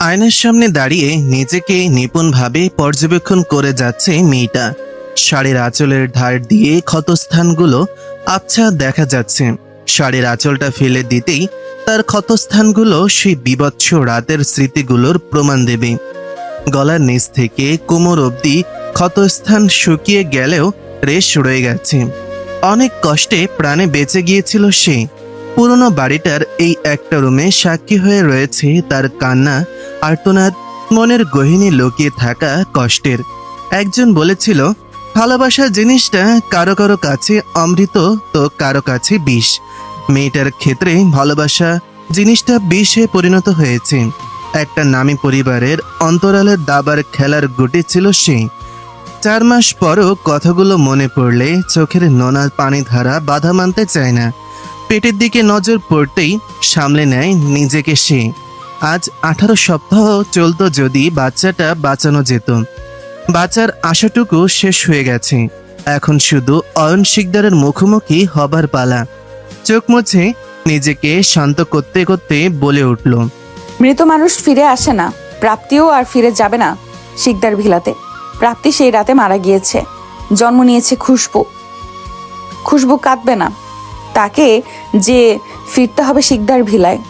আয়নার সামনে দাঁড়িয়ে নিজেকে নিপুণভাবে পর্যবেক্ষণ করে যাচ্ছে মেয়েটা। শাড়ির আঁচলের ধার দিয়ে ক্ষতস্থানগুলো আবছা দেখা যাচ্ছে। শাড়ির আঁচলটা ফেলে দিতেই তার ক্ষতস্থানগুলো সেই বীভৎস রাতের স্মৃতিগুলোর প্রমাণ দেবে। গলার নিচ থেকে কোমর অবধি ক্ষতস্থান শুকিয়ে গেলেও রেশ রয়ে গেছে। অনেক কষ্টে প্রাণে বেঁচে গিয়েছিল সে। পুরনো বাড়িটার এই একটা রুমে সাক্ষী হয়ে রয়েছে তার কান্না, আর্তনাদ, মনের গহীনে লুকিয়ে থাকা কষ্টের। একজন বলেছিল, ভালোবাসা জিনিসটা কারো কারো কাছে অমৃত তো কারো কাছে বিষ। মেয়েটার ক্ষেত্রে ভালোবাসা জিনিসটা বিষে পরিণত হয়েছে। একটা নামী পরিবারের অন্তরালের দাবার খেলার গুটি ছিল সে। 4 মাস পরও কথাগুলো মনে পড়লে চোখের নোনা পানি ধারা বাধা মানতে চায় না। পেটের দিকে নজর পড়তেই সামলে নেয় নিজেকে সে। আজ 18 সপ্তাহ চলতো যদি বাচ্চাটা বাঁচানো যেত। বাঁচার আশাটুকু শেষ হয়ে গেছে। এখন শুধু অয়ন শিকদারের মুখোমুখি হবার পালা। চোখ মুছে নিজেকে শান্ত করতে করতে বলে উঠল, মৃত মানুষ ফিরে আসে না, প্রাপ্তিও আর ফিরে যাবে না শিকদার ভিলাতে। প্রাপ্তি সেই রাতে মারা গিয়েছে। জন্ম নিয়েছে খুশবু। খুশবু কাঁদবে না। তাকে যে ফিরতে হবে শিকদার ভিলায়।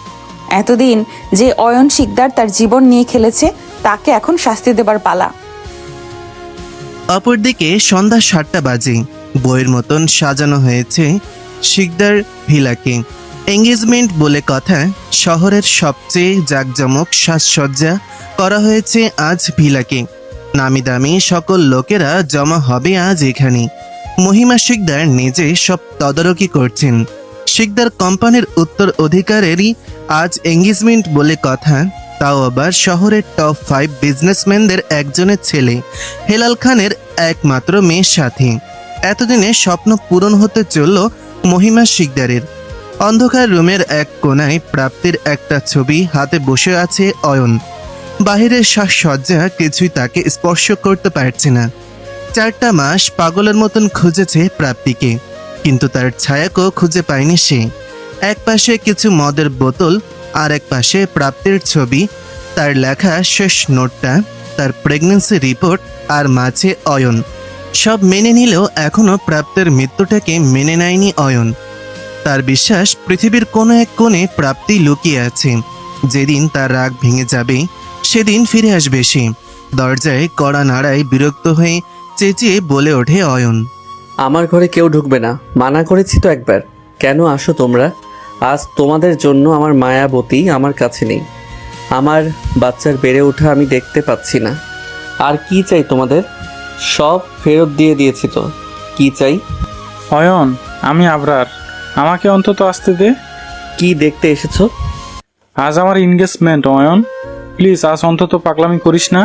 এতদিন যে অয়ন শিকদার তার জীবন নিয়ে খেলেছে, তাকে এখন শাস্তি দেবার পালা। অপরদিকে সন্ধ্যা 7টা বাজে। বইয়ের মতন সাজানো হয়েছে শিকদার ভিলাকে। এঙ্গেজমেন্ট বলে কথা। শহরের সবচেয়ে জাঁকজমক সাজসজ্জা করা হয়েছে আজ ভিলাকে। নামি দামি সকল লোকেরা জমা হবে আজ এখানে। মহিমা শিকদার নিজে সব তদারকি করছেন। শিকদার কোম্পানির উত্তর অধিকারেরই আজ এঙ্গেজমেন্ট বলে কথা। তাও আবার শহরের টপ 5 বিজনেসম্যানদের একজনের ছেলে, হেলাল খানের একমাত্র মেয়ের সাথে। এতদিনে স্বপ্ন পূরণ হতে চলল মহিমা শিকদারের। অন্ধকার রুমের এক কোনায় প্রাপ্তির একটা ছবি হাতে বসে আছে অয়ন। বাহিরের সাজসজ্জা কিছুই তাকে স্পর্শ করতে পারছে না। 4টা মাস পাগলের মতন খুঁজেছে প্রাপ্তিকে, কিন্তু তার ছায়াকেও খুঁজে পায়নি সে। এক পাশে কিছু মদের বোতল, আর এক পাশে প্রাপ্তির ছবি, তার লেখা শেষ নোটটা, তার প্রেগন্যান্সি রিপোর্ট, আর মাঝে অয়ন। সব মেনে নিলেও এখনো প্রাপ্তির মৃত্যুটাকে মেনে নেয়নি অয়ন। তার বিশ্বাস পৃথিবীর কোনো এক কোণে প্রাপ্তি লুকিয়ে আছে। যেদিন তার রাগ ভেঙে যাবে সেদিন ফিরে আসবে সে। দরজায় কড়া নাড়ায় বিরক্ত হয়ে চেঁচিয়ে বলে ওঠে অয়ন, আমার ঘরে কেউ ঢুকবে না, মানা করেছি তো একবার। কেন আসো তোমরা? আজ তোমাদের জন্য আমার মায়াবতী আমার কাছে নেই। আমার বাচ্চার বেড়ে ওঠা আমি দেখতে পাচ্ছি না। আর কি চাই তোমাদের? সব ফেরত দিয়ে দিয়েছি তো, কি চাই? অয়ন, আমি আবরার, আমাকে অন্তত আসতে দে। কি দেখতে এসেছো? আজ আমার এনগেজমেন্ট অয়ন, প্লিজ আজ অন্তত পাগলামি করিস না।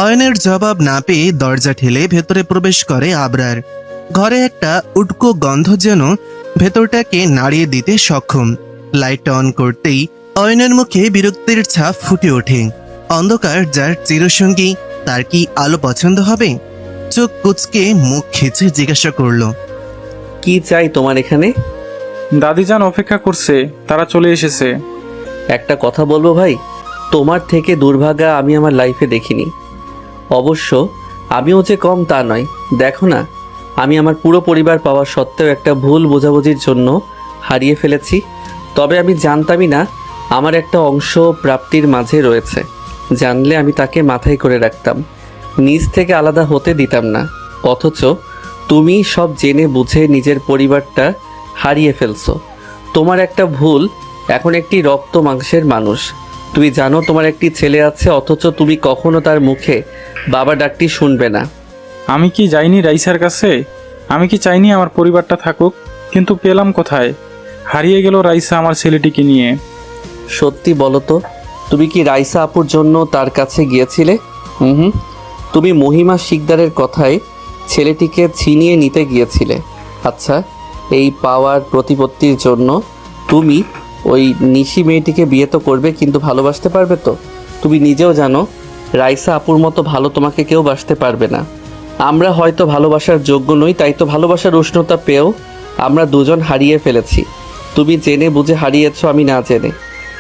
অয়নের জবাব না পেয়ে দরজা ঠেলে ভেতরে প্রবেশ করে আবরার। ঘরে একটা উটকো গন্ধ যেন ভেতরটাকে নাড়িয়ে দিতে সক্ষম। লাইটটা অন করতেই অয়নের মুখে বিরক্তির ছাপ ফুটে ওঠে। অন্ধকার যার চিরসঙ্গী, তার কি আলো পছন্দ হবে? চোখ কুচকে মুখ খিচে জিজ্ঞাসা করলো, কি চাই তোমার এখানে? দাদিজান অপেক্ষা করছে, তারা চলে এসেছে। একটা কথা বলবো ভাই, তোমার থেকে দুর্ভাগা আমি আমার লাইফে দেখিনি। অবশ্য আমিও যে কম তা নয়। দেখো না, আমি আমার পুরো পরিবার পাওয়া সত্ত্বেও একটা ভুল বোঝাবুঝির জন্য হারিয়ে ফেলেছি। তবে আমি জানতামই না আমার একটা অংশ প্রাপ্তির মাঝে রয়েছে। জানলে আমি তাকে মাথায় করে রাখতাম, নিজ থেকে আলাদা হতে দিতাম না। অথচ তুমি সব জেনে বুঝে নিজের পরিবারটা হারিয়ে ফেলছো। তোমার একটা ভুল, এখন একটি রক্ত মাংসের মানুষ। তুমি জানো তোমার একটি ছেলে আছে, অথচ তুমি কখনো তার মুখে বাবা ডাকটি শুনবে না। আমি কি যাইনি রাইসার কাছে? আমি কি চাইনি আমার পরিবারটা থাকুক? কিন্তু পেলাম কোথায়? হারিয়ে গেল রাইসা আমার ছেলেটিকে নিয়ে। সত্যি বলো তো, তুমি কি রাইসা আপুর জন্য তার কাছে গিয়েছিলে? হুম, তুমি মহিমা শিকদারের কথায় ছেলেটিকে ছিনিয়ে নিতে গিয়েছিলে। আচ্ছা, এই পাওয়ার প্রতিপত্তির জন্য তুমি ওই নিশি মেয়েটিকে বিয়ে তো করবে, কিন্তু ভালোবাসতে পারবে তো? তুমি নিজেও জানো রাইসা আপুর মতো ভালো তোমাকে কেউ বাসতে পারবে না। আমরা হয়তো ভালোবাসার যোগ্য নই, তাই তো ভালোবাসার উষ্ণতা পেয়েও আমরা দুজন হারিয়ে ফেলেছি। তুমি জেনে বুঝে হারিয়েছো, আমি না জেনে।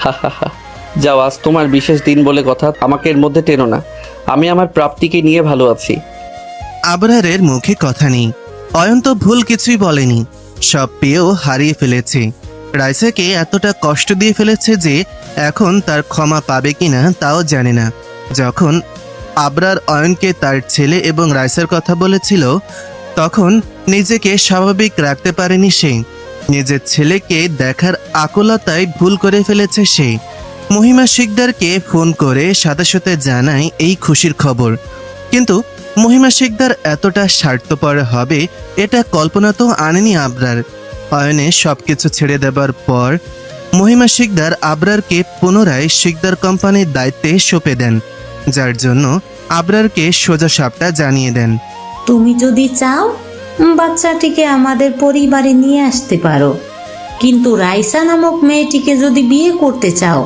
হা হা হা। যাও, আজ তোমার বিশেষ দিন বলে কথা, আমাকে এর মধ্যে টেনো না। আমি আমার প্রাপ্তিকে নিয়ে ভালো আছি। আবরারের মুখে কথা নেই। অয়ন তো ভুল কিছুই বলেনি, সব পেয়েও হারিয়ে ফেলেছে। রাইসাকে এতটা কষ্ট দিয়ে ফেলেছে যে এখন তার ক্ষমা পাবে কিনা তাও জানে না। যখন আবরার অয়নকে তার ছেলে এবং রাইসার কথা বলেছিল, তখন নিজেকে স্বাভাবিক রাখতে পারেনি সে। নিজের ছেলেকে দেখার আকুলতায় ভুল করে ফেলেছে সে। মহিমা শিকদারকে ফোন করে সাথে সাথে জানায় এই খুশির খবর, কিন্তু মহিমা শিকদার এতটা স্বার্থপর হবে এটা কল্পনা তো আনেনি আবরার। অয়নে সবকিছু ছেড়ে দেবার পর মহিমা শিকদার আবরারকে পুনরায় শিকদার কোম্পানির দায়িত্বে সঁপে দেন, যার জন্য আবরারকে সোজা সাপটা জানিয়ে দেন। তুমি যদি চাও বাচ্চাটিকে আমাদের পরিবারে নিয়ে আসতে পারো, কিন্তু রাইসা নামক মেয়েটিকে যদি বিয়ে করতে চাও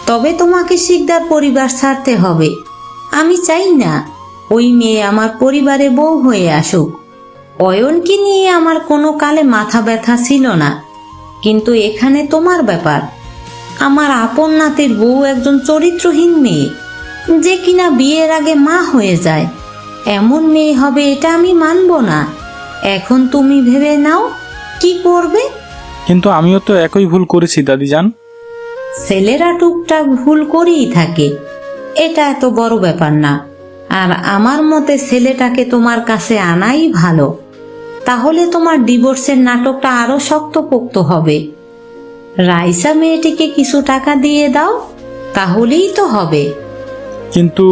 তবে তোমাকে শিকদার পরিবার ছাড়তে হবে। আমি চাই না ওই মেয়ে আমার পরিবারে বউ হয়ে আসুক। অয়নকে নিয়ে আমার কোনো কালে মাথা ব্যথা ছিল না, কিন্তু এখানে তোমার ব্যাপার। আমার আপন নাতির বউ একজন চরিত্রহীন মেয়ে, যে কিনা বিয়ের আগে মা হয়ে যায়। এমন মেয়ে হবে এটা আমি মানব না। এখন তুমি ভেবে নাও কি করবে। কিন্তু আমিও তো একই ভুল করেছি দাদিজান। ছেলেরা টুকটাক ভুল করেই থাকে, এটা এত বড় ব্যাপার না। আর আমার মতে ছেলেটাকে তোমার কাছে আনাই ভালো, তাহলে তোমার ডিভোর্সের নাটকটা আরো শক্তপোক্ত হবে। রাইসা মেয়েটিকে কিছু টাকা দিয়ে দাও, তাহলেই তো হবে। কিন্তু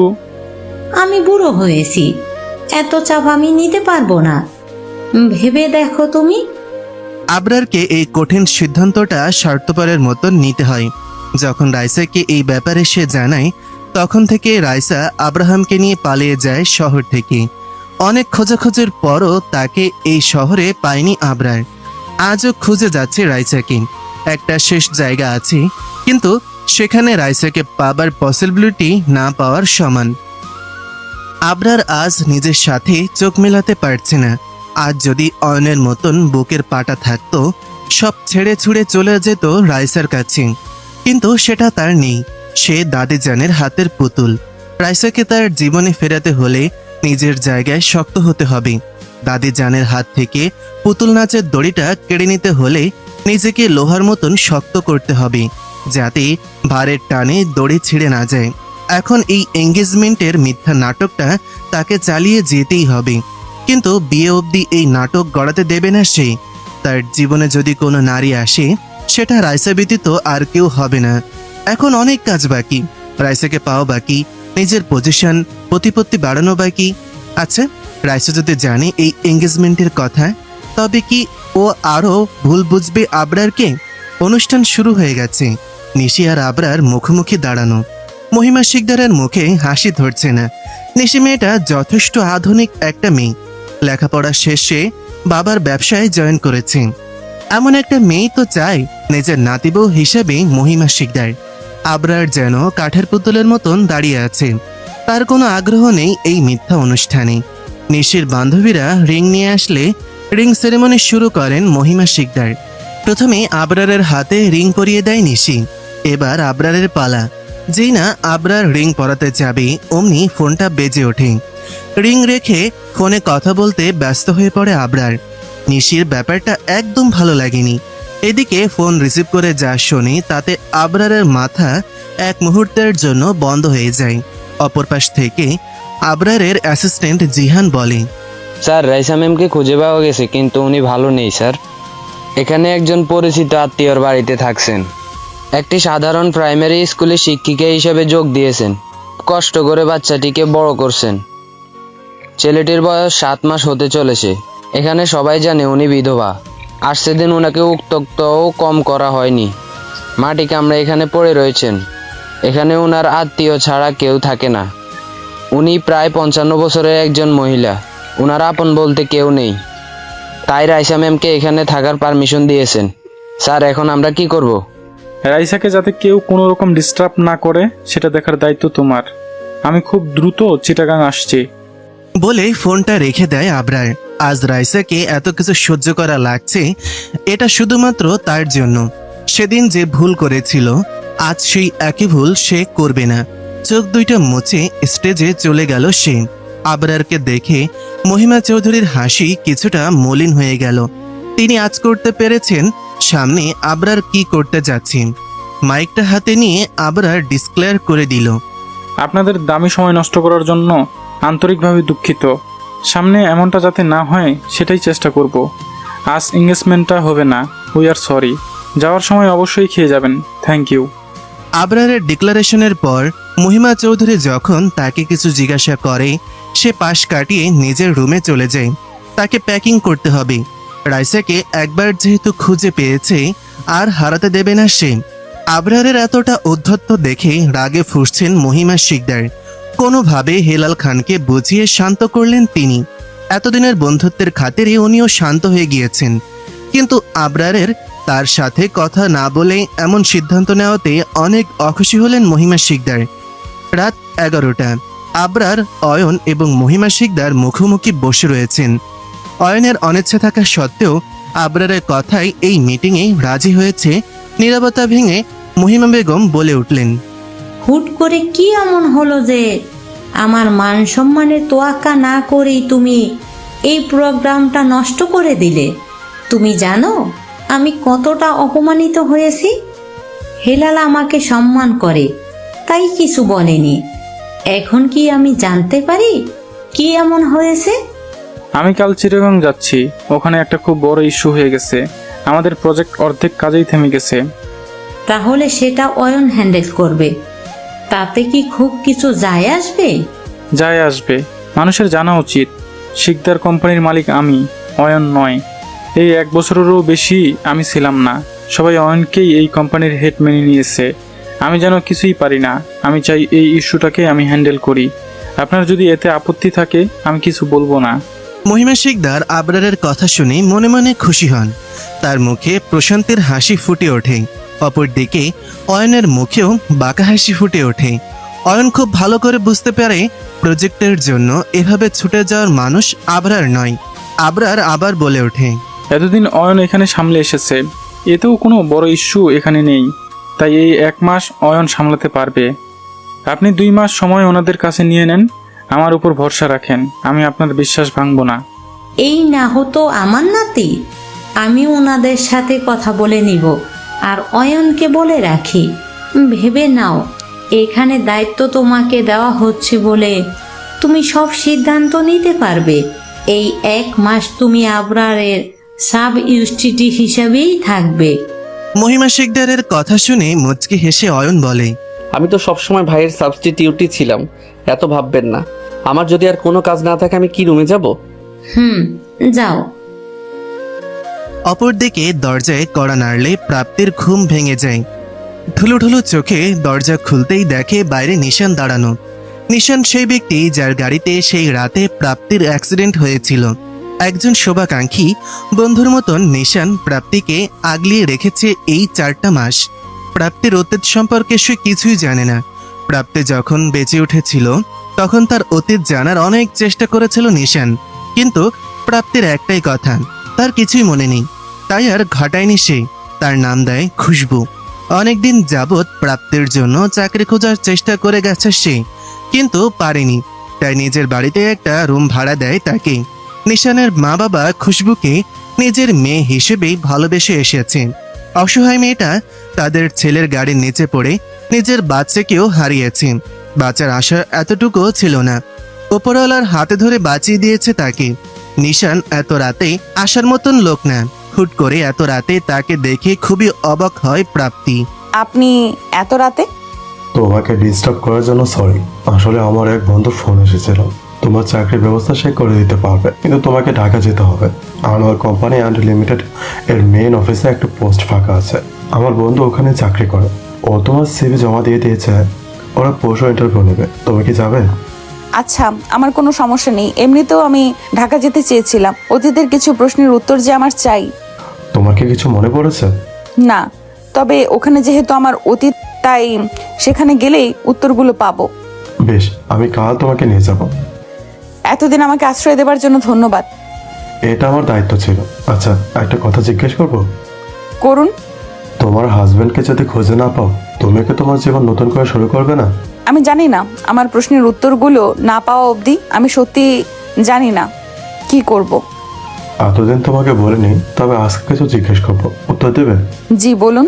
আমি বুড়ো হয়েছি, এত চাপ আমি নিতে পারবো না। ভেবে দেখো তুমি। আবরারকে এই কঠিন সিদ্ধান্তটা স্বার্থপরের মতো নিতে হয়। যখন রাইসাকে এই ব্যাপারে সে জানায়, তখন থেকে রাইসা আব্রাহামকে নিয়ে পালিয়ে যায় শহর থেকে। অনেক খোঁজাখোঁজির পরও তাকে এই শহরে পায়নি আবরার। আজও খুঁজে যাচ্ছে রাইসাকে। একটা শেষ জায়গা আছে, কিন্তু সেখানে রাইসাকে পাবার পসিবিলিটি না পাওয়ার সমান। আবরার আজ নিজের সাথে চোখ মেলাতে পারছে না। আজ যদি অয়নের মতন বুকের পাটা থাকতো, সব ছেড়ে ছুড়ে চলে যেত রাইসার কাছে, কিন্তু সেটা তার নেই। সে দাদিজানের হাতের পুতুল। রাইসাকে তার জীবনে ফেরাতে হলে নিজের জায়গায় শক্ত হতে হবে। দাদিজানের হাত থেকে পুতুল নাচের দড়িটা কেড়ে নিতে হলে নিজেকে লোহার মতন শক্ত করতে হবে, যাতে ভারের টানে দড়ি ছিঁড়ে না যায়। এখন এই এঙ্গেজমেন্টের মিথ্যা নাটকটা তাকে চালিয়ে যেতেই হবে, কিন্তু বিয়ে অবধি এই নাটক গড়াতে দেবে না সে। তার জীবনে যদি কোনো নারী আসে, সেটা রাইসা ব্যতীত আর কেউ হবে না। এখন অনেক কাজ বাকি, রাইসাকে পাওয়া বাকি, নিজের পজিশন প্রতিপত্তি বাড়ানো বাকি। আচ্ছা, রাইসা যদি জানে এই এঙ্গেজমেন্টের কথা, তবে কি ও আরও ভুল বুঝবে আবরারকে? অনুষ্ঠান শুরু হয়ে গেছে। নিশি আর আবরার মুখোমুখি দাঁড়ানো। মহিমা শিকদারের মুখে হাসি ধরছে না। নিশি মেয়েটা যথেষ্ট আধুনিক একটা মেয়ে। লেখাপড়া শেষে বাবার ব্যবসায় জয়েন করেছে। এমন একটা মেয়ে তো চায় নিজের নাতিবউ হিসেবে মহিমা শিকদার। আবরার যেন কাঠের পুতুলের মতন দাঁড়িয়ে আছে। তার কোনো আগ্রহ নেই এই মিথ্যা অনুষ্ঠানে। নিশির বান্ধবীরা রিং নিয়ে আসলে রিং সেরেমনি শুরু করেন মহিমা শিকদার। প্রথমে আবরারের হাতে রিং পরিয়ে দেয় নিশি। এবার আবরারের পালা। যেই না আবরার রিং পরাতে যাবে, অমনি ফোনটা বেজে ওঠে। রিং রেখে ফোনে কথা বলতে ব্যস্ত হয়ে পড়ে আবরার। নিশির ব্যাপারটা একদম ভালো লাগেনি। এদিকে ফোন রিসিভ করে যা শোনে তাতে আবরারের মাথা এক মুহূর্তের জন্য বন্ধ হয়ে যায়। অপর পাশ থেকে আবরারের অ্যাসিস্ট্যান্ট জিহান বলে, স্যার, রাইসা ম্যামকে খুঁজে পাওয়া গেছে, কিন্তু উনি ভালো নেই স্যার। এখানে একজন পরিচিত আত্মীয়র বাড়িতে থাকছেন। একটি সাধারণ প্রাইমারি স্কুলে শিক্ষিকা হিসেবে যোগ দিয়েছেন। কষ্ট করে বাচ্চাটিকে বড় করছেন। ছেলেটির বয়স 7 মাস হতে চলেছে। এখানে সবাই জানে উনি বিধবা। আর সেদিন ওনাকে উত্ত্যক্তও কম করা হয়নি। মাটি কামড়ে এখানে পড়ে রয়েছেন। এখানে ওনার আত্মীয় ছাড়া কেউ থাকে না। উনি প্রায় 55 বছরের একজন মহিলা। ওনার আপন বলতে কেউ নেই। তাই রাইসা ম্যামকে এখানে থাকার পারমিশন দিয়েছেন। স্যার, এখন আমরা কি করব? রাইসাকে যাতে কেউ কোনো রকম ডিস্টার্ব না করে সেটা দেখার দায়িত্ব তোমার। আমি খুব দ্রুত চিটাগাং আসছি। বলে ফোনটা রেখে দেয় আবরার। আজ রাইসাকে এত কিছু সহ্য করা লাগছে, এটা শুধুমাত্র তার জন্য। সেদিন যে ভুল করেছিল আজ সেই একই ভুল সে করবে না। চোখ দুইটা মুছে স্টেজে চলে গেল সে। আবরারকে দেখে মহিমা চৌধুরীর হাসি কিছুটা মলিন হয়ে গেল। তিনি আজ করতে পেরেছেন সামনে আবরার কি করতে যাচ্ছেন। মাইকটা হাতে নিয়ে আবরার ডিসক্লেয়ার করে দিল, আপনাদের দামি সময় নষ্ট করার জন্য আন্তরিকভাবে দুঃখিত। সামনে এমনটা যাতে না হয় সেটাই চেষ্টা করব। আজ এঙ্গেজমেন্টটা হবে না, উই আর সরি। যাওয়ার সময় অবশ্যই খেয়ে যাবেন। Thank you. আবরারের ডিক্লারেশনের পর মহিমা চৌধুরী যখন তাকে কিছু জিজ্ঞাসা করে, সে পাশ কাটিয়ে নিজের রুমে চলে যায়। তাকে প্যাকিং করতে হবে। রাইসাকে একবার যেহেতু খুঁজে পেয়েছে, আর হারাতে দেবে না সে। আবরারের এতটা উদ্ধত্ত দেখে রাগে ফুঁসছেন মহিমা শিকদার। কোনোভাবে হেলাল খানকে বুঝিয়ে শান্ত করলেন তিনি। এতদিনের বন্ধুত্বের খাতিরে উনিও শান্ত হয়ে গিয়েছেন, কিন্তু আবরারের তার সাথে কথা না বলে এমন সিদ্ধান্ত নেওয়াতে অনেক অখুশি হলেন মহিমা শিকদার। রাত 11টা। আবরার, অয়ন এবং মহিমা শিকদার মুখোমুখি বসে রয়েছেন। অয়নের অনিচ্ছা থাকা সত্ত্বেও আবরারের কথায় এই মিটিংয়ে রাজি হয়েছে। নীরবতা ভেঙে মহিমা বেগম বলে উঠলেন, হুট করে কি এমন হলো যে আমার মান সম্মানের তোয়াক্কা না করেই তুমি এই প্রোগ্রামটা নষ্ট করে দিলে? তুমি জানো আমি কতটা অপমানিত হয়েছি? হেলাল আমাকে সম্মান করে, তাই কিছু বলেনি। এখন কি আমি জানতে পারি কি এমন হয়েছে? আমি কাল চিটাগং যাচ্ছি। ওখানে একটা খুব বড় ইস্যু হয়ে গেছে। আমাদের প্রজেক্ট অর্ধেক কাজেই থেমে গেছে। তাহলে সেটা অয়ন হ্যান্ডেল করবে। তাতে কি খুব কিছু যায় আসবে? যায় আসবে। মানুষের জানা উচিত শিকদার কোম্পানির মালিক আমি, অয়ন নয়। এই 1 বছরেরও বেশি আমি ছিলাম না। সবাই অয়নকেই এই কোম্পানির হেড মেনে নিয়েছে। আমি যেন কিছুই পারি না। আমি চাই এই ইস্যুটাকে আমি হ্যান্ডেল করি। আপনার যদি এতে আপত্তি থাকে আমি কিছু বলবো না। মহিমা শিকদার আবরারের কথা শুনে মনে মনে খুশি হন। তার মুখে প্রশান্তির হাসি ফুটে ওঠে। অপরদিকে অয়নের মুখেও বাঁকা হাসি ফুটে ওঠে। অয়ন খুব ভালো করে বুঝতে পারে প্রজেক্টের জন্য এভাবে ছুটে যাওয়ার মানুষ আবরার নয়। আবরার আবার বলে ওঠে, এতদিন অয়ন এখানে সামলে এসেছে, এতেও কোনো বড় ইস্যু এখানে নেই। তাই এই 1 মাস অয়ন সামলাতে পারবে। আপনি 2 মাস সময় ওনাদের কাছে নিয়ে নেন। আমার উপর ভরসা রাখেন, আমি আপনার বিশ্বাস ভাঙব না। এই না হতো আমার নাতি। আমি ওনাদের সাথে কথা বলে নিব। আর অয়নকে বলে রাখি, ভেবে নাও এখানে দায়িত্ব তোমাকে দেওয়া হচ্ছে বলে তুমি সব সিদ্ধান্ত নিতে পারবে। এই 1 মাস তুমি আবরারের সাব ইউনিটি হিসাবেই থাকবে। মহিমা শিকদারের কথা শুনে মুচকি হেসে অয়ন বলে, আমি তো সবসময় ভাইয়ের সাবস্টিটিউটই ছিলাম, এত ভাববেন না। আমার যদি আর কোনো কাজ না থাকে আমি কি রুমে যাব? যাও। অপরদিকে দরজায় কড়া নাড়লে প্রাপ্তির ঘুম ভেঙে যায়। ঢুলু ঢুলু চোখে দরজা খুলতেই দেখে বাইরে নিশান দাঁড়ানো। নিশান সেই ব্যক্তি যার গাড়িতে সেই রাতে প্রাপ্তির অ্যাক্সিডেন্ট হয়েছিল। একজন শোভাকাঙ্ক্ষী বন্ধুর মতন নিশান প্রাপ্তিকে আগলিয়ে রেখেছে এই 4টা মাস। প্রাপ্তির অতীত সম্পর্কে সে কিছুই জানে না। প্রাপ্তি যখন বেঁচে উঠেছিল তখন তার অতীত জানার অনেক চেষ্টা করেছিল নিশান, কিন্তু প্রাপ্তির একটাই কথা, তার কিছুই মনে নেই। তাই আর ঘটায়নি সে। তার নাম দেয় খুশবু। অনেকদিন যাবৎ প্রাপ্তির জন্য চাকরি খোঁজার চেষ্টা করে গেছে সে, কিন্তু পারেনি। তাই নিজের বাড়িতে একটা রুম ভাড়া দেয় তাকে। নিশানের মা বাবা খুশবুকে নিজের মেয়ে হিসেবেই ভালোবেসে এসেছে। অসহায় মেয়েটা তাদের ছেলের গাড়ির নিচে পড়ে নিজের বাচ্চাকেও হারিয়েছে। বাঁচার আশা এতটুকুও ছিল না। ওপরওয়ালার হাতে ধরে বাঁচিয়ে দিয়েছে তাকে। নিশান এত রাতে আসার মতন লোক না। হুট করে এত রাতে তাকে দেখে খুবই অবাক হয় প্রাপ্তি। আপনি এত রাতে? তোমাকে ডিস্টার্ব করার জন্য সরি। আসলে আমার এক বন্ধুর ফোন এসেছিল। তোমার চাকরির ব্যবস্থা সে করে দিতে পারবে, কিন্তু তোমাকে ঢাকা যেতে হবে। আনোয়ার কোম্পানি অ্যান্ড লিমিটেড এর মেইন অফিসে একটা পোস্ট ফাঁকা আছে। আমার বন্ধু ওখানে চাকরি করে। ও তোমার সিভি জমা দিয়ে দিয়েছে। ওরা পরশু ইন্টারভিউ নেবে। তুমি কি যাবে? আচ্ছা, আমার কোনো সমস্যা নেই। এমনিতেও আমি ঢাকা যেতে চেয়েছিলাম। অতীতের কিছু প্রশ্নের উত্তর যে আমার চাই। তোমার কি কিছু মনে পড়েছে? না, তবে ওখানে যেহেতু আমার অতীত, তাই সেখানে গেলেই উত্তরগুলো পাবো। বেশ, আমি কাল তোমাকে নিয়ে যাব। এতদিন আমাকে আশ্রয় দেবার জন্য ধন্যবাদ। এটা আমার দায়িত্ব ছিল। আচ্ছা, একটা কথা জিজ্ঞেস করবো? করুন। তোমার হাজবেন্ডকে যদি খুঁজে না পাও তুমি কি তোমার জীবন নতুন করে শুরু করবে না? আমি জানি না, আমার প্রশ্নের উত্তরগুলো না পাওয়া অবধি আমি সত্যি জানি না কি করব। এতদিন তোমাকে বলিনি, তবে আজকে কিছু জিজ্ঞেস করবো, উত্তর দেবে? জি বলুন।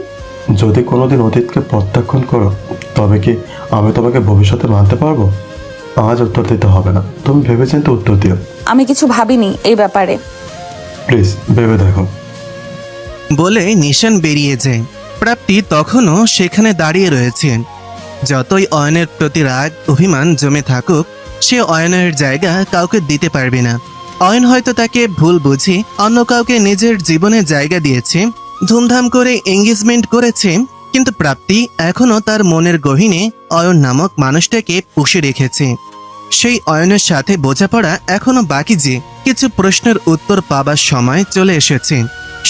যদি কোনোদিন অতীতকে প্রত্যাখ্যান করো, তবে কি আমি তোমাকে ভবিষ্যতে মানতে পারবো? আজ উত্তর দিতে হবে না, তুমি ভেবেচিন্তে উত্তর দিও। আমি কিছু ভাবিনি এই ব্যাপারে। প্লিজ ভেবে দেখো। বলে নিশান বেরিয়ে যায়। প্রাপ্তি তখনও সেখানে দাঁড়িয়ে রয়েছে। যতই অয়নের প্রতি রাগ অভিমান জমে থাকুক, সে অয়নের জায়গা কাউকে দিতে পারবে না। অয়ন হয়তো তাকে ভুল বুঝে অন্য কাউকে নিজের জীবনে জায়গা দিয়েছে, ধুমধাম করে এঙ্গেজমেন্ট করেছে, কিন্তু প্রাপ্তি এখনো তার মনের গহীনে অয়ন নামক মানুষটাকে পুষে রেখেছে। সেই অয়নের সাথে বোঝাপড়া এখনো বাকি, যে কিছু প্রশ্নের উত্তর পাবার সময় চলে এসেছে,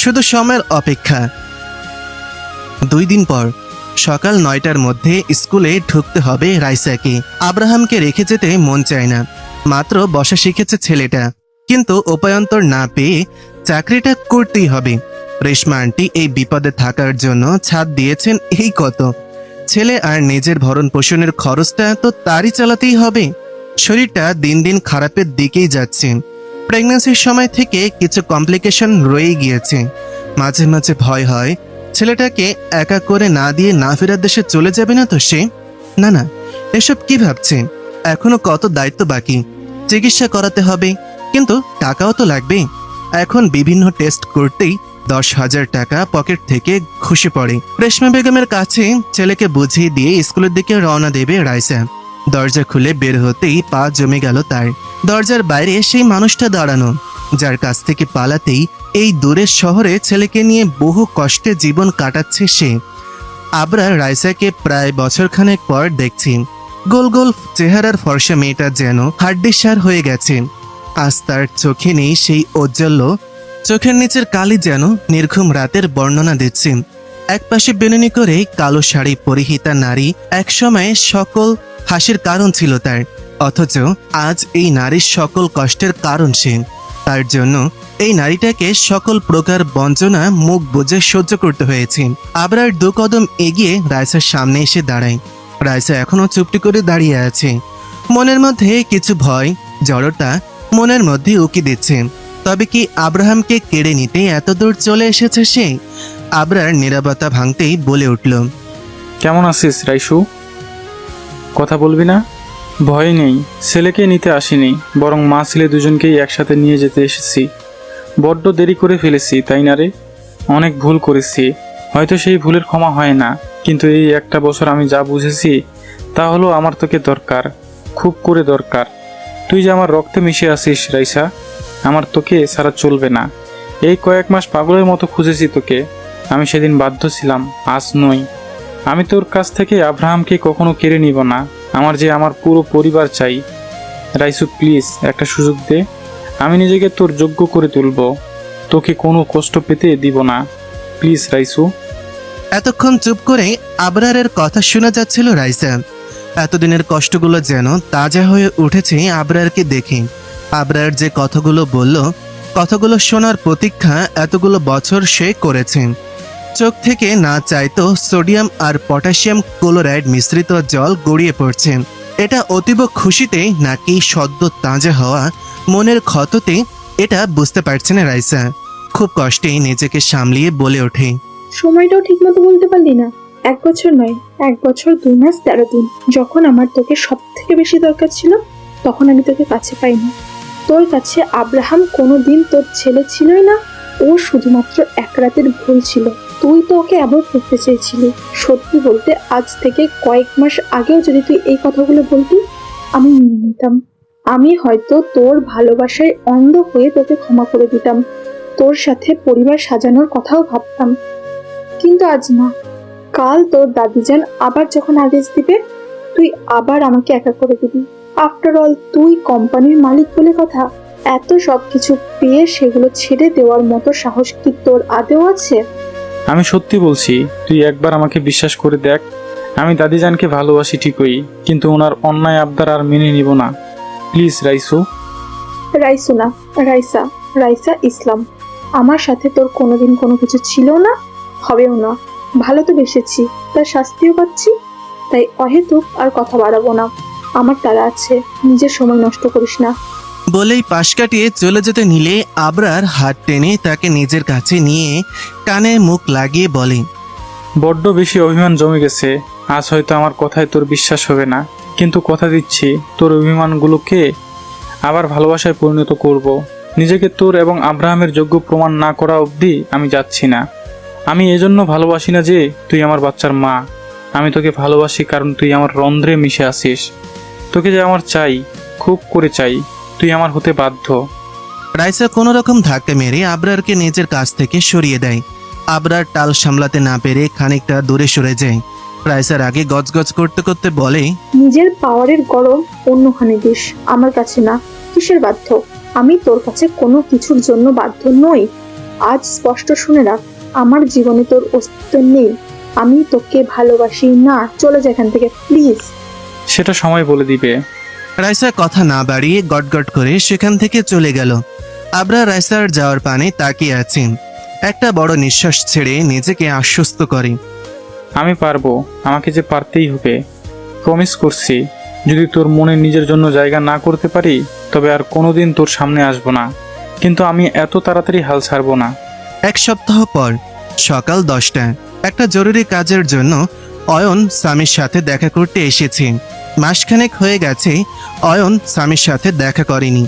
শুধু সময়ের অপেক্ষা। 2 দিন পর সকাল 9টার মধ্যে স্কুলে ঢুকতে হবে রাইসাকে। আব্রাহামকে রেখে যেতে মন চায় না, মাত্র বসা শিখেছে ছেলেটা, কিন্তু উপায়ন্তর না পেয়ে চাকরিটা করতেই হবে। রেশমা আন্টি এই বিপদে থাকার জন্য ছাদ দিয়েছেন এই কত। ছেলে আর নিজের ভরণ পোষণের খরচটা তো তারই চালাতেই হবে। শরীরটা দিন দিন খারাপের দিকেই যাচ্ছে। প্রেগন্যান্সির সময় থেকে কিছু কমপ্লিকেশন রয়েই গিয়েছে। মাঝে মাঝে ভয় হয় ছেলেটাকে একা করে না দিয়ে না ফেরার দেশে চলে যাবে না তো সে। না না, এসব কি ভাবছে? এখনো কত দায়িত্ব বাকি। চিকিৎসা করাতে হবে, কিন্তু টাকাও তো লাগবে। এখন বিভিন্ন টেস্ট করতেই 10,000 টাকা পকেট থেকে খসে পড়ে। রেশমা বেগমের কাছে ছেলেকে বুঝিয়ে দিয়ে স্কুলের দিকে রওনা দেবে রাইসা। দরজা খুলে বের হতেই পা জমে গেল তার। দরজার বাইরে সেই মানুষটা দাঁড়ানো, যার কাছ থেকে পালাতেই এই দূরের শহরে ছেলেকে নিয়ে বহু কষ্টে জীবন কাটাচ্ছে সে। আবরার রাইসাকে প্রায় বছরখানেক পর দেখছি। গোল গোল চেহারার ফর্সা মেয়েটা যেন হাড্ডিসার হয়ে গেছে। আজ তার চোখে নেই সেই ঔজ্জ্বল্য, চোখের নিচের কালি যেন নির্ঘুম রাতের বর্ণনা দিচ্ছে। একপাশে বেনুনি করে কালো শাড়ি পরিহিতা নারী একসময় সকল হাসির কারণ ছিল তার, অথচ আজ এই নারীর সকল কষ্টের কারণ সে। তার জন্য এই নারীটাকে সকল প্রকার বঞ্চনা মুখ বুজে সহ্য করতে হয়েছে। আবরার 2 কদম এগিয়ে রাইসার সামনে এসে দাঁড়ায়। রাইসা এখনো চুপটি করে দাঁড়িয়ে আছে। মনের মধ্যে কিছু ভয় জড়তা মনের মধ্যে উকি দিচ্ছে। তবে কি আব্রাহামকে কেড়ে নিতে এত দূর চলে এসেছে সে? আবরার নীরবতা ভাঙতেই বলে উঠল, কেমন আছিস রাইসু? কথা বলবি না? ভয় নেই, ছেলেকে নিতে আসিনি, বরং মা ছেলে দুজনকেই একসাথে নিয়ে যেতে এসেছি। বড্ড দেরি করে ফেলেছি, তাই না রে? অনেক ভুল করেছি, হয়তো সেই ভুলের ক্ষমা হয় না, কিন্তু এই একটা বছর আমি যা বুঝেছি তা হলো আমার তোকে দরকার, খুব করে দরকার। তুই যে আমার রক্তে মিশে আছিস রাইসা, আমার তোকে ছাড়া চলবে না। এই কয়েক মাস পাগলের মতো খুঁজেছি তোকে, আমি সেদিন বাধ্য ছিলাম, আজ নই। আমি তোর কাছ থেকে আব্রাহামকে কখনো কেড়ে নিব না, আমার যে আমার পুরো পরিবার চাই। রাইসু প্লিজ একটা সুযোগ দে, আমি নিজেকে তোর যোগ্য করে তুলব, তোকে কোনো কষ্ট পেতে দিব না, প্লিজ রাইসু। এতক্ষণ চুপ করে আবরারের কথা শোনা যাচ্ছিল রাইসা। এতদিনের কষ্টগুলো যেন তাজা হয়ে উঠেছে আবরারকে দেখে। আবরার যে কথাগুলো বলল, কথাগুলো শোনার প্রতীক্ষা এতগুলো বছর সে করেছে। চোখ থেকে না চাইতো সোডিয়াম আর পটাশিয়াম ক্লোরাইড মিশ্রিত জল গড়িয়ে পড়ছে। এটা অতীব খুশিতে নাকি সদ্য তাজা হওয়া মনের ক্ষততে, এটা বুঝতে পারছে না রাইসা। খুব কষ্টেই নিজেকে সামলিয়ে বলে ওঠে, সময়টাও ঠিক মতো বলতে পারলি না। 1 বছর নয়, 1 বছর 2 মাস 13 দিন। যখন আমার তোকে সব থেকে বেশি দরকার ছিল, তখন আমি তোকে কাছে পাইনি। তোর কাছে আব্রাহাম কোনোদিন তোর ছেলে ছিলই না, ও শুধুমাত্র 1 রাতের ভুল ছিল। তুই তো ওকে অ্যাভয়েড করতে চেয়েছিলি। সত্যি বলতে আজ থেকে কয়েক মাস আগেও যদি তুই এই কথাগুলো বলতি, আমি মেনে নিতাম। আমি হয়তো তোর ভালোবাসায় অন্ধ হয়ে তোকে ক্ষমা করে দিতাম, তোর সাথে পরিবার সাজানোর কথাও ভাবতাম। কিন্তু আজ না। কাল তোর দাদিজান আবার যখন আদেশ দিবে, তুই আবার আমাকে একা করে দিবি। আফটার অল তুই কোম্পানির মালিক বলে কথা। এত সবকিছু পেয়ে সেগুলো ছেড়ে দেওয়ার মতো সাহস কি তোর আদেও আছে? আমি সত্যি বলছি, তুই একবার আমাকে বিশ্বাস করে দেখ। আমি দাদিজানকে ভালোবাসি ঠিকই, কিন্তু ওনার অন্যায় আবদার আর মেনে নিব না। প্লিজ রাইসু। রাইসু না, রাইসা, রাইসা ইসলাম। আমার সাথে তোর কোনোদিন কোনো কিছু ছিল না, হবেও না। ভালো তো বেসেছি, তার শাস্তিও পাচ্ছি। তাই অহেতুক আর কথা বাড়াবো না, আমার তারা আছে, নিজের সময় নষ্ট করিস না। বলেই পাশ কাটিয়ে চলে যেতে নিলে আবরার হাত টেনে তাকে নিজের কাছে নিয়ে কানে মুখ লাগিয়ে বলে, বড্ড বেশি অভিমান জমে গেছে। আজ হয়তো আমার কথায় তোর বিশ্বাস হবে না, কিন্তু কথা দিচ্ছি তোর অভিমানগুলোকে আবার ভালোবাসায় পরিণত করব। নিজেকে তোর এবং আব্রাহামের যোগ্য প্রমাণ না করা অবধি আমি যাচ্ছি না। আমি এজন্য ভালোবাসি না যে তুই আমার বাচ্চার মা, আমি তোকে ভালোবাসি কারণ তুই আমার রন্ধ্রে মিশে আসিস। তোকে যে আমার চাই, খুব করে চাই, তুই আমার হতে বাধ্য। রাইসা কোনো রকম ধাক্কা মেরে আবরারকে নিজের কাছ থেকে সরিয়ে দেয়। আবরার টাল সামলাতে না পেরে খানিকটা দূরে সরে যায়। রাইসার আগে গজগজ করতে করতে বলে, নিজের পাওয়ারের গরম অন্যখানে দিস, আমার কাছে না। কিসের বাধ্য? আমি তোর কাছে কোনো কিছুর জন্য বাধ্য নই। আজ স্পষ্ট শুনে রাখ, আমার জীবনে তোর অস্তিত্ব নেই। আমি তোকে ভালোবাসি না। চলে যা এখান থেকে প্লিজ। সেটা সময় বলে দিবে। রাইসা কথা না বাড়িয়ে গটগট করে সেখান থেকে চলে গেল। আবরার রাইসার যাওয়ার পানে তাকিয়ে আছে। একটা বড় নিঃশ্বাস ছেড়ে নিজেকে আশ্বস্ত করে, আমি পারবো, আমাকে যে পারতেই হবে। প্রমিস করছি, যদি তোর মনে নিজের জন্য জায়গা না করতে পারি তবে আর কোনোদিন তোর সামনে আসবো না। কিন্তু আমি এত তাড়াতাড়ি হাল ছাড়বো না। এক সপ্তাহ পর সকাল 10টা একটা জরুরি কাজের জন্য অয়ন স্বামীর সাথে দেখা করতে এসেছে। মাসখানেক হয়ে গেছে অয়ন স্বামীর সাথে দেখা করেনি।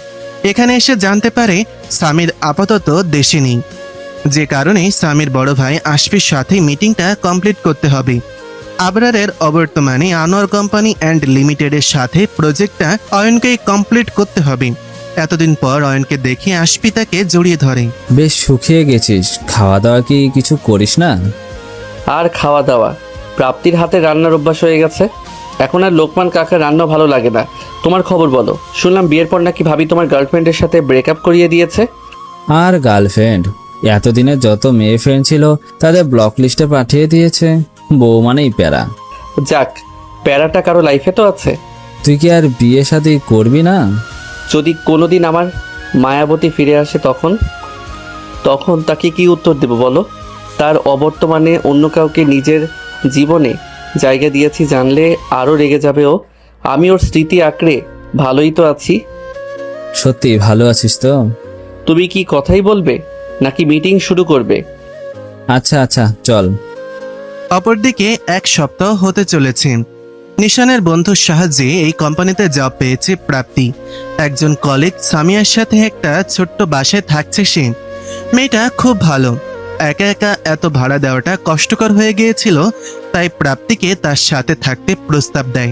এখানে এসে জানতে পারে স্বামীর আপাতত দেশে নেই, যে কারণে স্বামীর বড় ভাই আশফির সাথে মিটিংটা কমপ্লিট করতে হবে। আবরারের অবর্তমানে আনোয়ার কোম্পানি অ্যান্ড লিমিটেডের সাথে প্রজেক্টটা অয়নকে কমপ্লিট করতে হবে। এতদিন পর অয়নকে দেখে আশফি তাকে জড়িয়ে ধরে। বেশ শুকিয়ে গেছিস, খাওয়া দাওয়া কি কিছু করিস না? আর খাওয়া দাওয়া, প্রাপ্তির হাতে রান্নার অভ্যাস হয়ে গেছে। এখন আর লোকমান কাকার রান্না ভালো লাগে না। তোমার খবর বলো, শুনলাম বিয়ের পর নাকি ভাবি তোমার গার্লফ্রেন্ডের সাথে ব্রেকআপ করিয়ে দিয়েছে। আর গার্লফ্রেন্ড, এতদিনে যত মেয়ে ফ্রেন্ড ছিল তাদের ব্লক লিস্টে পাঠিয়ে দিয়েছে। বউ মানেই প্যারা। যাক, প্যারাটা কারো লাইফে তো আছে। তুই কি আর বিয়ে শাদী করবি না? যদি কোনোদিন আমার মায়াবতী ফিরে আসে তখন তাকে কি উত্তর দেব বলো? তার অবর্তমানে অন্য কাউকে নিজের জীবনে জায়গা দিয়েছি জানলে আরও রেগে যাবে ও। আমি ওর স্মৃতি আঁকড়ে ভালোই তো আছি। সত্যি ভালো আছিস তো? তুমি কি কথাই বলবে নাকি মিটিং শুরু করবে? আচ্ছা আচ্ছা, চল। অপরদিকে এক সপ্তাহ হতে চলেছে। নিশানের বন্ধুর সাহায্যে এই কোম্পানিতে জব পেয়েছে প্রাপ্তি। একজন কলিগ সামিয়ার সাথে একটা ছোট্ট বাসায় থাকছে সে। মেয়েটা খুব ভালো। একা একা এত ভাড়া দেওয়াটা কষ্টকর হয়ে গিয়েছিল, তাই প্রাপ্তিকে তার সাথে থাকতে প্রস্তাব দেয়।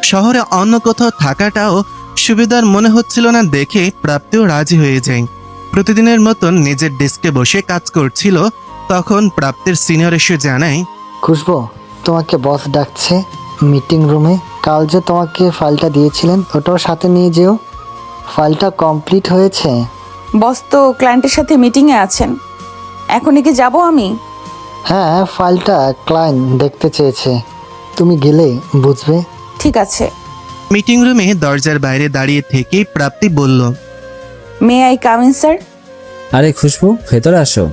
শহরে অন্য কোথাও থাকাটাও সুবিধার মনে হচ্ছিল না দেখে প্রাপ্তিও রাজি হয়ে যায়। প্রতিদিনের মতন নিজের ডেস্কে বসে কাজ করছিল, তখন প্রাপ্তির সিনিয়র এসে জানায়, খুশবু, তোমাকে বস ডাকছে মিটিং রুমে। কাল যে তোমাকে ফাইলটা দিয়েছিলেন ওটাও সাথে নিয়ে যেও। ফাইলটা কমপ্লিট হয়েছে। বস তো ক্লায়েন্টের সাথে মিটিংয়ে আছেন, এখনই কি যাব আমি? হ্যাঁ, ফাইলটা ক্লায়েন্ট দেখতে চেয়েছে, তুমি গেলে বুঝবে। ঠিক আছে। মিটিং রুমে দরজার বাইরে দাঁড়িয়ে থেকেই প্রাপ্তি বলল, may I come in sir? আরে খুশবু, ভেতরে আসো।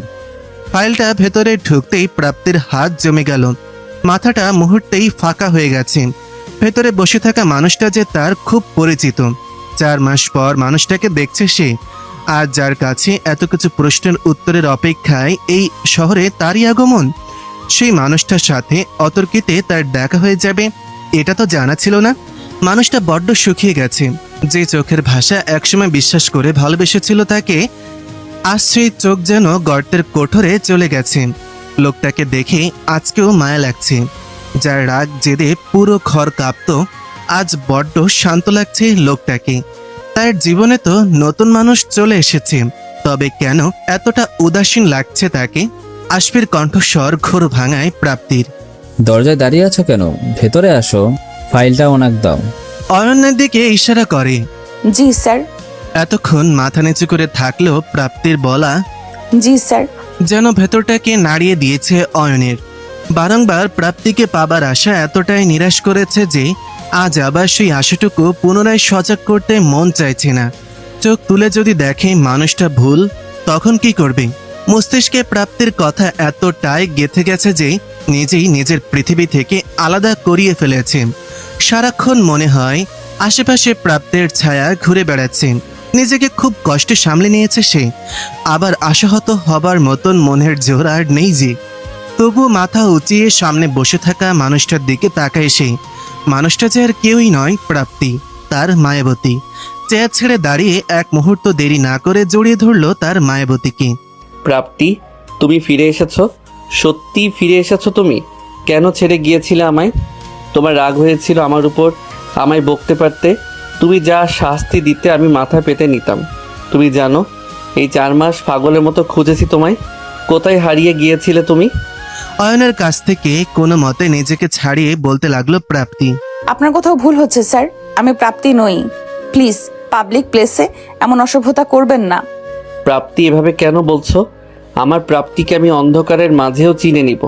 ফাইলটা ভেতরে ঢুকতেই প্রাপ্তির হাত জমে গেল। মাথাটা মুহূর্তেই ফাঁকা হয়ে গেছে। ভেতরে বসে থাকা মানুষটা যে তার খুব পরিচিত। 4 মাস পর মানুষটাকে দেখছে সে। আর যার কাছে এত কিছু প্রশ্নের উত্তরের অপেক্ষায় এই শহরে তারই আগমন। সেই মানুষটার সাথে অতর্কিতে তার দেখা হয়ে যাবে, এটা তো জানা ছিল না। মানুষটা বড্ড শুকিয়ে গেছে। যে চোখের ভাষা একসময় বিশ্বাস করে ভালোবেসেছিল তাকে, আজ সেই চোখ যেন গর্তের কোঠরে চলে গেছে। লোকটাকে দেখে আজকেও মায়া লাগছে। যার রাগ জেদে পুরো ঘর কাঁপত, আজ বড্ড শান্ত লাগছে লোকটাকে। তার জীবনে তো নতুন মানুষ চলে এসেছে, তবে কেন এতটা উদাসীন লাগছে তাকে? আশফির কণ্ঠস্বর ঘোর ভাঙায় প্রাপ্তির। দরজায় দাঁড়িয়ে আছো কেন? ভেতরে আসো, ফাইলটা ওনাক দাও। অরণ্যের দিকে ইশারা করে। জি স্যার। এতক্ষণ মাথা নিচু করে থাকলেও প্রাপ্তির বলা জি স্যার যেন ভেতরটাকে নাড়িয়ে দিয়েছে অয়নের। বারংবার প্রাপ্তিকে পাবার আশা এতটাই নিরাশ করেছে যে আজ আবার সেই আশাটুকু পুনরায় সজাগ করতে মন চাইছে না। চোখ তুলে যদি দেখে মানুষটা ভুল, তখন কি করবে? মস্তিষ্কে প্রাপ্তির কথা এতটাই গেঁথে গেছে যে নিজেই নিজের পৃথিবী থেকে আলাদা করিয়ে ফেলেছে। সারাক্ষণ মনে হয় আশেপাশে প্রাপ্তির ছায়া ঘুরে বেড়াচ্ছে। নিজেকে খুব কষ্টে সামলে নিয়েছে সে, আবার আশাহত হবার মতন মনের জোর আর নেই যে। তবু মাথা উঁচিয়ে সামনে বসে থাকা মানুষটার দিকে তাকায় সে। মানুষটা যে আর কেউই নয়, প্রাপ্তি, তার মায়াবতী। চেয়ার ছেড়ে দাঁড়িয়ে এক মুহূর্ত দেরি না করে জড়িয়ে ধরলো তার মায়াবতীকে। প্রাপ্তি, তুমি ফিরে এসেছো? সত্যি ফিরে এসেছো তুমি? কেন ছেড়ে গিয়েছিলে আমায়? তোমার রাগ হয়েছিল আমার উপর, আমায় বকতে পারতে। তুমি যা শাস্তি দিতে আমি মাথা পেতে নিতাম। তুমি জানো, এই 4 মাস পাগলের মতো খুঁজেছি তোমায়। কোথায় হারিয়ে গিয়েছিলে তুমি? অয়নের কাছ থেকে কোনো মতে নিজেকে ছাড়িয়ে বলতে লাগলো প্রাপ্তি। আপনার কোথাও ভুল হচ্ছে স্যার, আমি প্রাপ্তি নই। প্লিজ পাবলিক প্লেসে এমন অসভ্যতা করবেন না। প্রাপ্তি, এভাবে কেন বলছো? আমার প্রাপ্তিকে আমি অন্ধকারের মাঝেও চিনে নিব।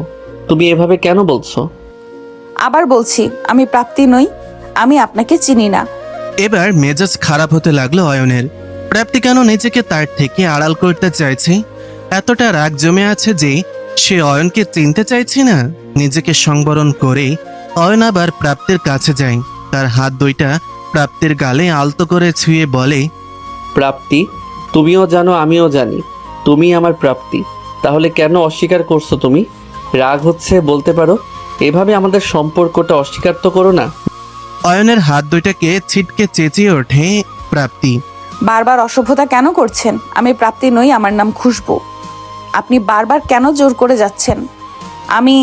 তুমি এভাবে কেন বলছো? আবার বলছি, আমি প্রাপ্তি নই, আমি আপনাকে চিনি না। এবার মেজাজ খারাপ হতে লাগলো অয়নের। প্রাপ্তি কেন নিজেকে তার থেকে আড়াল করতে চাইছে? এতটা রাগ জমে আছে যে সে অয়নকে চিনতে চাইছে না। নিজেকে সংবরণ করে অয়ন আবার প্রাপ্তির কাছে যায়। তার হাত দুইটা প্রাপ্তির গালে আলতো করে ছুঁয়ে বলে, প্রাপ্তি, তুমিও জানো আমিও জানি তুমি আমার প্রাপ্তি। তাহলে কেন অস্বীকার করছো তুমি? রাগ হচ্ছে বলতে পারো। এভাবে আমাদের সম্পর্কটা অস্বীকার তো করো না। অয়নের হাত দুইটাকে ছিটকে চেঁচিয়ে ওঠে প্রাপ্তি। বারবার অসভ্যতা কেন করছেন? আমি প্রাপ্তি নই, আমার নাম খুশবু। আপনি বারবার কেন জোর করে যাচ্ছেন? আমি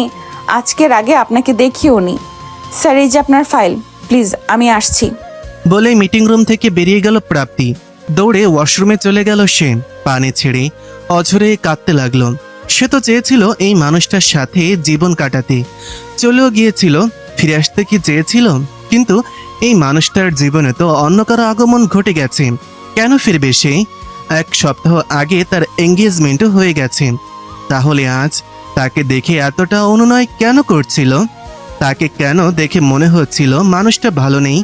আজকের আগে আপনাকে দেখিও নি। স্যার, এই যে আপনার ফাইল, প্লিজ আমি আসছি। বলে মিটিং রুম থেকে বেরিয়ে গেল প্রাপ্তি। দৌড়ে ওয়াশরুমে চলে গেল সে। পানি ছেড়ে অঝরে কাঁদতে লাগলো। সে তো চেয়েছিল এই মানুষটার সাথে জীবন কাটাতে, চলেও গিয়েছিল। ফিরে আসতে কি চেয়েছিল? কিন্তু এই মানুষটার জীবনে তো অন্য কারো আগমন ঘটে গেছে। কেন ফিরবে সে? 1 সপ্তাহ আগে তার এঙ্গেজমেন্টও হয়ে গেছে। তাহলে আজ তাকে দেখে এতটা অনুনয় কেন করছিল? তাকে কেন দেখে মনে হচ্ছিল মানুষটা ভালো নেই?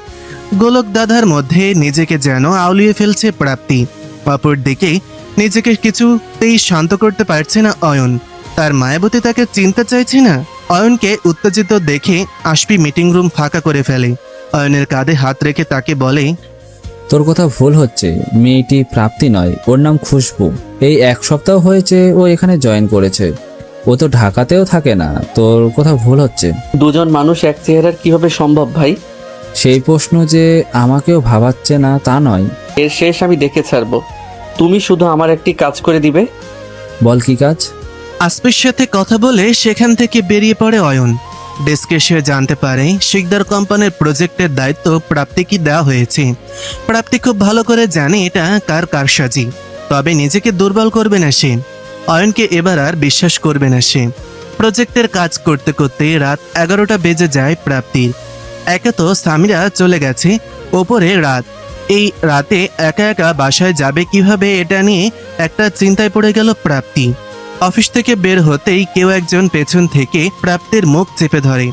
গোলক দাদার মধ্যে নিজেকে যেন আউলিয়ে ফেলছে প্রাপ্তি। অপর দিকে নিজেকে কিছুতেই শান্ত করতে পারছে না অয়ন। তার মায়াবতী তাকে চিনতে চাইছে না। অয়নকে উত্তেজিত দেখে আশপি মিটিং রুম ফাঁকা করে ফেলে। অয়নের কাঁধে হাত রেখে তাকে বলে, তোর কথা ভুল হচ্ছে, মেয়েটি প্রাপ্তি নয়, ওর নাম খুশবু। এই 1 সপ্তাহ হয়েছে ও এখানে জয়েন করেছে। ও তো ঢাকাতেও থাকে না, তোর কথা ভুল হচ্ছে। দুজন মানুষ এক চেহারার কিভাবে সম্ভব ভাই? সেই প্রশ্ন যে আমাকেও ভাবাচ্ছে না তা নয়। এর শেষ আমি দেখে ছাড়বো। তুমি শুধু আমার একটি কাজ করে দিবে। বল কি কাজ? আসপির সাথে কথা বলে সেখান থেকে বেরিয়ে পড়ে অয়ন। ডেস্কে সে জানতে পারে শিকদার কোম্পানির প্রজেক্টের দায়িত্ব প্রাপ্তিকে দেওয়া হয়েছে। প্রাপ্তি খুব ভালো করে জানে এটা কার কারসাজি। তবে নিজেকে দুর্বল করবে না সে। অয়নকে এবার আর বিশ্বাস করবে না সে। প্রজেক্টের কাজ করতে করতে রাত 11টা বেজে যায় প্রাপ্তির। একে তো সামিরা চলে গেছে, ওপরে রাত। এই রাতে একা একা বাসায় যাবে কিভাবে, এটা নিয়ে একটা চিন্তায় পড়ে গেল প্রাপ্তি। অফিস থেকে বের হতেই কেউ একজন পেছন থেকে প্রাপ্তির মুখ চেপে ধরে।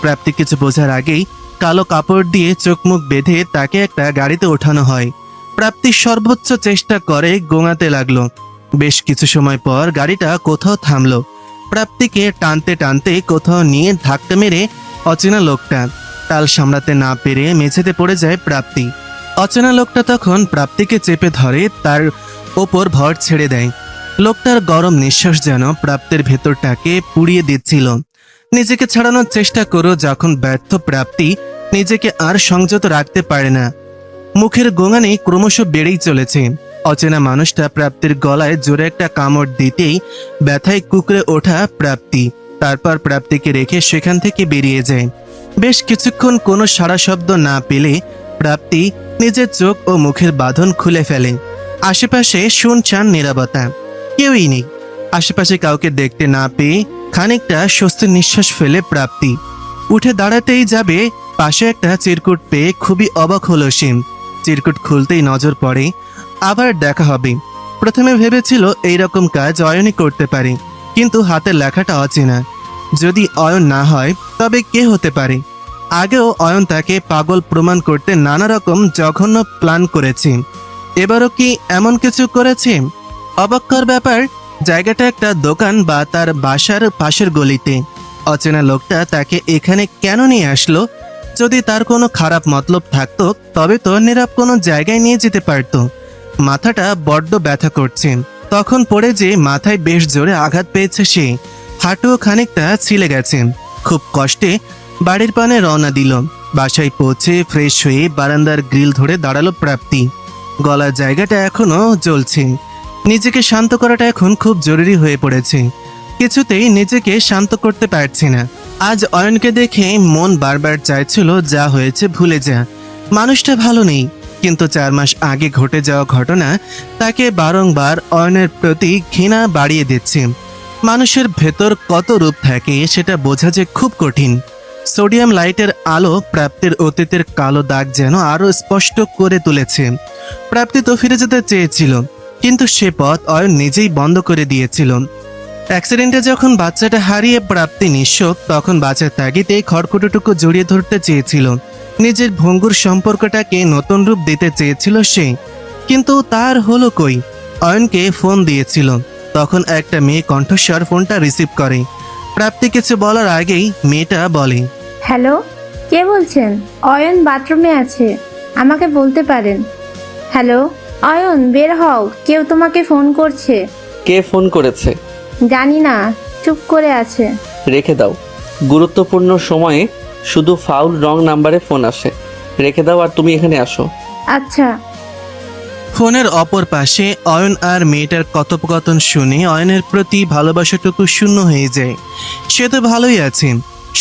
প্রাপ্তি কিছু বোঝার আগেই কালো কাপড় দিয়ে চোখ মুখ বেঁধে তাকে একটা গাড়িতে ওঠানো হয়। প্রাপ্তি সর্বোচ্চ চেষ্টা করে গোঙাতে লাগলো। বেশ কিছু সময় পর গাড়িটা কোথাও থামলো। প্রাপ্তিকে টানতে টানতে কোথাও নিয়ে ধাক্কা মেরে অচেনা লোকটা। তাল সামলাতে না পেরে মেঝেতে পড়ে যায় প্রাপ্তি। অচেনা লোকটা তখন প্রাপ্তিকে চেপে ধরে, তার ওপর ভর ছেড়ে দেয়। লোকটার গরম নিঃশ্বাস যেন প্রাপ্তির ভেতরটাকে পুড়িয়ে দিচ্ছিল। নিজেকে ছাড়ানোর চেষ্টা করো যখন ব্যর্থ প্রাপ্তি নিজেকে আর সংযত রাখতে পারে না। মুখের গোঙানি ক্রমশ বেড়েই চলেছে। অচেনা মানুষটা প্রাপ্তির গলায় জোরে একটা কামড় দিতেই ব্যথায় কুকড়ে ওঠা প্রাপ্তি তারপর প্রাপ্তিকে রেখে সেখান থেকে বেরিয়ে যায়। বেশ কিছুক্ষণ কোনো সাড়া শব্দ না পেলে প্রাপ্তি নিজের চোখ ও মুখের বাঁধন খুলে ফেলে। আশেপাশে শুনশান নীরবতা, কেউই নেই। আশেপাশে কাউকে দেখতে না পেয়ে খানিকটা স্বস্তির নিঃশ্বাস ফেলে প্রাপ্তি উঠে দাঁড়াতেই যাবে, পাশে একটা চিরকুট পেয়ে খুবই অবাক হলো সে। চিরকুট খুলতেই নজর পড়ে, আবার দেখা হবে। প্রথমে ভেবেছিল এইরকম কাজ অয়নই করতে পারে, কিন্তু হাতের লেখাটা অচেনা। যদি অয়ন না হয় তবে কে হতে পারে? আগেও অয়ন তাকে পাগল প্রমাণ করতে নানা রকম জঘন্য প্ল্যান করেছে। এবারও কি এমন কিছু করেছে? অবাক্যর ব্যাপার, জায়গাটা একটা দোকান বা তার বাসার পাশের গলিতে। অচেনা লোকটা তাকে এখানে কেন নিয়ে আসলো? যদি তার কোনো খারাপ মতলব থাকতো তবে তো নীরব কোনো জায়গায় নিয়ে যেতে পারতো। মাথাটা বড্ড ব্যথা করছে। তখন পড়ে যে মাথায় বেশ জোরে আঘাত পেয়েছে সে, হাঁটুও খানিকটা ছিলে গেছে। খুব কষ্টে বাড়ির পানে রওনা দিল। বাসায় পৌঁছে ফ্রেশ হয়ে বারান্দার গ্রিল ধরে দাঁড়ালো প্রাপ্তি। গলার জায়গাটা এখনো জ্বলছে। নিজেকে শান্ত করাটা এখন খুব জরুরি হয়ে পড়েছে। কিছুতেই নিজেকে শান্ত করতে পারছে না। আজ অয়নকে দেখে মন বারবার চাইছিল যা হয়েছে ভুলে যা, মানুষটা ভালো নেই। কিন্তু 4 মাস আগে ঘটে যাওয়া ঘটনা তাকে বারংবার অয়নের প্রতি ঘৃণা বাড়িয়ে দিচ্ছে। মানুষের ভেতর কত রূপ থাকে সেটা বোঝা যে খুব কঠিন। সোডিয়াম লাইটের আলো প্রাপ্তির অতীতের কালো দাগ যেন আরো স্পষ্ট করে তুলেছে। প্রাপ্তি তো ফিরে যেতে চেয়েছিল, কিন্তু সে পথ অয়ন নিজেই বন্ধ করে দিয়েছিল। অ্যাক্সিডেন্টে যখন বাচ্চাটা হারিয়ে প্রাপ্তি নিঃস্ব, তখন বাচ্চার তাগিদে খড়কুটোটুকু জড়িয়ে ধরতে চেয়েছিল। নিজের ভঙ্গুর সম্পর্কটাকে নতুন রূপ দিতে চেয়েছিল সে, কিন্তু তার হলো কই। অয়নকে ফোন দিয়েছিল, তখন একটা মেয়ে কণ্ঠস্বর ফোনটা রিসিভ করে। প্রাপ্তি কিছু বলার আগেই মেয়েটা বলে, হ্যালো, কে বলছেন? অয়ন বাথরুমে আছে, আমাকে বলতে পারেন। হ্যালো অয়ন, বের হও, কেউ তোমাকে ফোন করছে। কে ফোন করেছে? জানি না, চুপ করে আছে। রেখে দাও, গুরুত্বপূর্ণ সময়ে শুধু ফাউল রং নাম্বারে ফোন আসে। রেখে দাও আর তুমি এখানে আসো। আচ্ছা। ফোনের অপর পাশে অয়ন আর মেয়েটার কথোপকথন শুনে অয়নের প্রতি ভালোবাসাটুকু শূন্য হয়ে যায়। সে তো ভালোই আছে,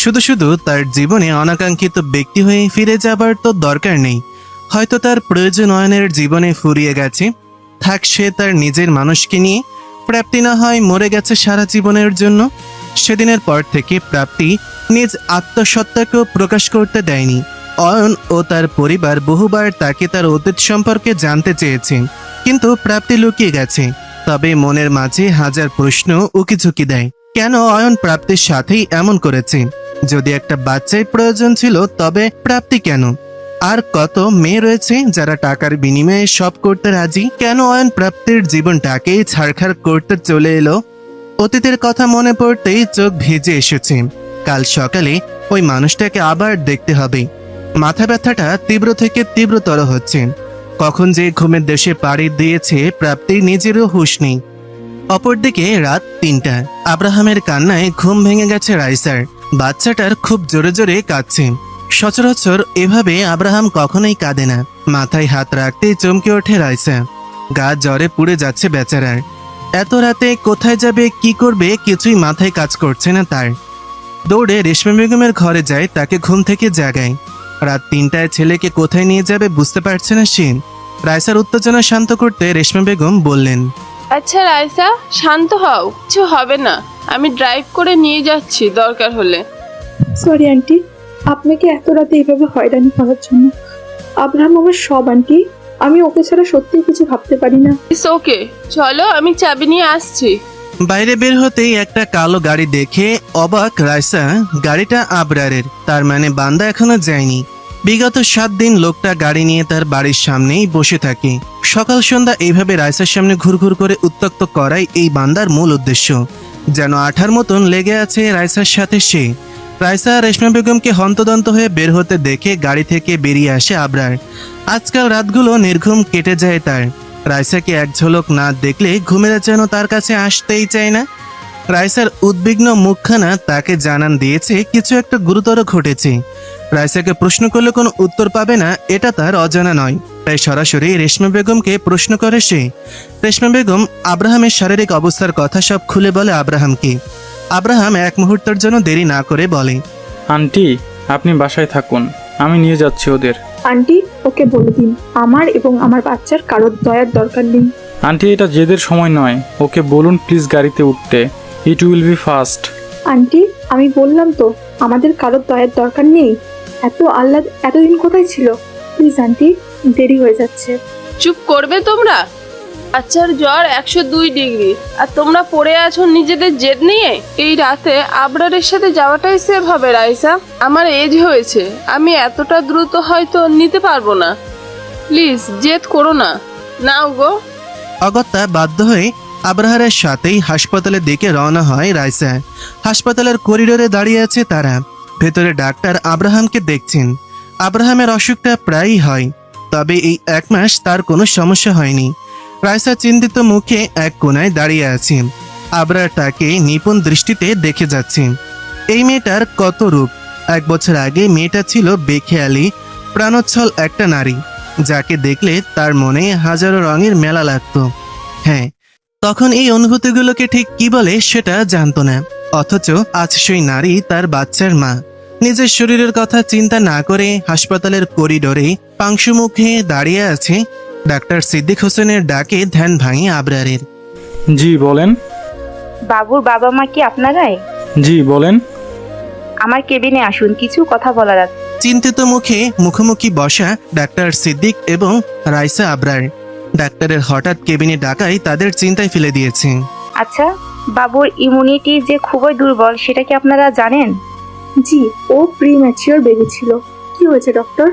শুধু শুধু তার জীবনে অনাকাঙ্ক্ষিত ব্যক্তি হয়ে ফিরে যাবার তো দরকার নেই। হয়তো তার প্রয়োজন অয়নের জীবনে ফুরিয়ে গেছে, থাক সে তার নিজের মানুষকে নিয়ে। প্রাপ্তি না হয় মরে গেছে সারা জীবনের জন্য। সেদিনের পর থেকে প্রাপ্তি নিজ আত্মসত্তাকেও প্রকাশ করতে দেয়নি। অয়ন ও তার পরিবার বহুবার তাকে তার অতীত সম্পর্কে জানতে চেয়েছে, কিন্তু প্রাপ্তি লুকিয়ে গেছে। তবে মনের মাঝে হাজার প্রশ্ন উকিঝুঁকি দেয়। কেন অয়ন প্রাপ্তির সাথেই এমন করেছে? যদি একটা বাচ্চাই প্রয়োজন ছিল তবে প্রাপ্তি কেন? আর কত মেয়ে রয়েছে যারা টাকার বিনিময়ে সব করতে রাজি। কেন অয়ন প্রাপ্তির জীবনটাকে ছাড়খাড় করতে চলে এলো? অতীতের কথা মনে পড়তেই চোখ ভিজে এসেছে। কাল সকালে ওই মানুষটাকে আবার দেখতে হবে। মাথা ব্যথাটা তীব্র থেকে তীব্রতর হচ্ছে। কখন যে ঘুমের দেশে পাড়ি দিয়েছে প্রাপ্তির নিজেরও হুঁশ নেই। অপরদিকে রাত 3টা। আব্রাহামের কান্নায় ঘুম ভেঙে গেছে রাইসার। বাচ্চাটার খুব জোরে জোরে কাঁদছে। সচরাচর এভাবে আব্রাহাম কখনোই কাঁদে না। মাথায় হাত রাখতেই চমকে ওঠে রাইসা। গা জ্বরে পুড়ে যাচ্ছে বেচারার। এত রাতে কোথায় যাবে, কি করবে, কিছুই মাথায় কাজ করছে না তার। দৌড়ে রেশমা বেগমের ঘরে যায়, তাকে ঘুম থেকে জাগায়। রাত 3টায় ছেলেকে কোথায় নিয়ে যাবে বুঝতে পারছে না সে। রাইসার উত্তেজনা শান্ত করতে রেশমা বেগম বললেন, আচ্ছা রাইসা, শান্ত হও, কিছু হবে না, আমি ড্রাইভ করে নিয়ে যাচ্ছি দরকার হলে। সরি আন্টি, আপনাকে এত রাতে এইভাবে হয়রানি করার জন্য। আব্রাহাম আমার সব আন্টি, আমি ওকে ছাড়া সত্যিই কিছু ভাবতে পারি না। ইটস ওকে, চলো আমি চাবি নিয়ে আসছি। বাইরে বের হতেই একটা কালো গাড়ি দেখে অবাক রাইসা। গাড়িটা আবরারের, তার মানে বান্দা এখনো যায়নি। বিগত 7 দিন লোকটা গাড়ি নিয়ে তার বাড়ির সামনেই বসে থাকে। সকাল সন্ধ্যা এইভাবে রাইসার সামনে ঘুরঘুর করে উত্ত্যক্ত করাই এই বান্দার মূল উদ্দেশ্য। যেন আঠার মতন লেগে আছে রাইসার সাথে সে। রাইসা রেশমা বেগমকে হন্তদন্ত হয়ে বের হতে দেখে গাড়ি থেকে বেরিয়ে আসে আবরার। আজকাল রাতগুলো নির্ঘুম কেটে যায় তার। রাইসাকে এক ঝলক না দেখলে ঘুমেরা যেন তার কাছে আসতেই চায় না। রাইসার উদ্বিগ্ন মুখখানা তাকে জানান দিয়েছে কিছু একটা গুরুতর ঘটেছে। রাইসাকে প্রশ্ন করলে কোনো উত্তর পাবে না এটা তার অজানা নয়, তাই সরাসরি রেশমা বেগমকে প্রশ্ন করে সে। রেশমা বেগম আব্রাহামের শারীরিক অবস্থার কথা সব খুলে বলে আব্রাহামকে। আব্রাহাম এক মুহূর্তের জন্য দেরি না করে বলে, আন্টি আপনি বাসায় থাকুন, আমি নিয়ে যাচ্ছি ওদের। আন্টি, ওকে বলে দিন আমার এবং আমার বাচ্চার কারোর দয়ার দরকার নেই। আন্টি এটা জেদের সময় নয়, ওকে বলুন প্লিজ গাড়িতে উঠতে, it will be fast. Aunty, আমি বললাম তো আমাদের কারোর দয়ার দরকার নেই। এত আহ্লাদ এতদিন কোথায় ছিল? প্লিজ আন্টি, দেরি হয়ে যাচ্ছে। চুপ করবে তোমরা? বাচ্চার জ্বর 102 ডিগ্রি আর তোমরা পড়ে আছো নিজেদের জেদ নিয়ে। এই রাতে আবরারের সাথে যাওয়াটাই সেভ হবে রাইসা। আমার এজ হয়েছে, আমি এতটা দ্রুত হয়তো নিতে পারবো না। প্লিজ জেদ করো না, নাও গো। অগত্যা বাধ্য হয়ে আবরারের সাথেই হাসপাতালের দিকে রওনা হয় রাইসা। হাসপাতালের করিডোরে দাঁড়িয়ে আছে তারা। ভেতরে ডাক্তার আব্রাহামকে দেখছেন। আব্রাহামের অসুখটা প্রায়ই হয়, তবে এই 1 মাস তার কোনো সমস্যা হয়নি। রাইসা চিন্তিত মুখে এক কোণায় দাঁড়িয়ে আছে। আবরার তাকে নিপুণ দৃষ্টিতে দেখে যাচ্ছে। এই মেয়েটার কত রূপ! 1 বছর আগে মেয়েটা ছিল বেখেয়ালি প্রাণোচ্ছল একটা নারী, যাকে দেখলে তার মনে হাজারো রঙের মেলা লাগতো। হ্যাঁ, তখন এই অনুভূতিগুলোকে ঠিক কি বলে সেটা জানতো না। অথচ আজ সেই নারী তার বাচ্চার মা। নিজের শরীরের কথা চিন্তা না করে হাসপাতালের করিডোরে পাংশু মুখে দাঁড়িয়ে আছে। ডাক্তার সিদ্দিক হোসেনের ডাকে ধ্যান ভাঙে আবরারের। জি বলেন। বাবুর বাবা মা কি আপনারাই? জি বলেন। আমার কেবিনে আসুন, কিছু কথা বলার আছে। চিন্তিত মুখে মুখোমুখি বসা ডাক্তার সিদ্দিক এবং রাইসা আবরার। ডাক্তারের হঠাৎ কেবিনে ডাকাই তাদের চিন্তায় ফেলে দিয়েছে। আচ্ছা, বাবুর ইমিউনিটি যে খুবই দুর্বল, সেটা কি আপনারা জানেন? জি, ও প্রিম্যাচিওর বেবি ছিল। কি হয়েছে ডক্টর?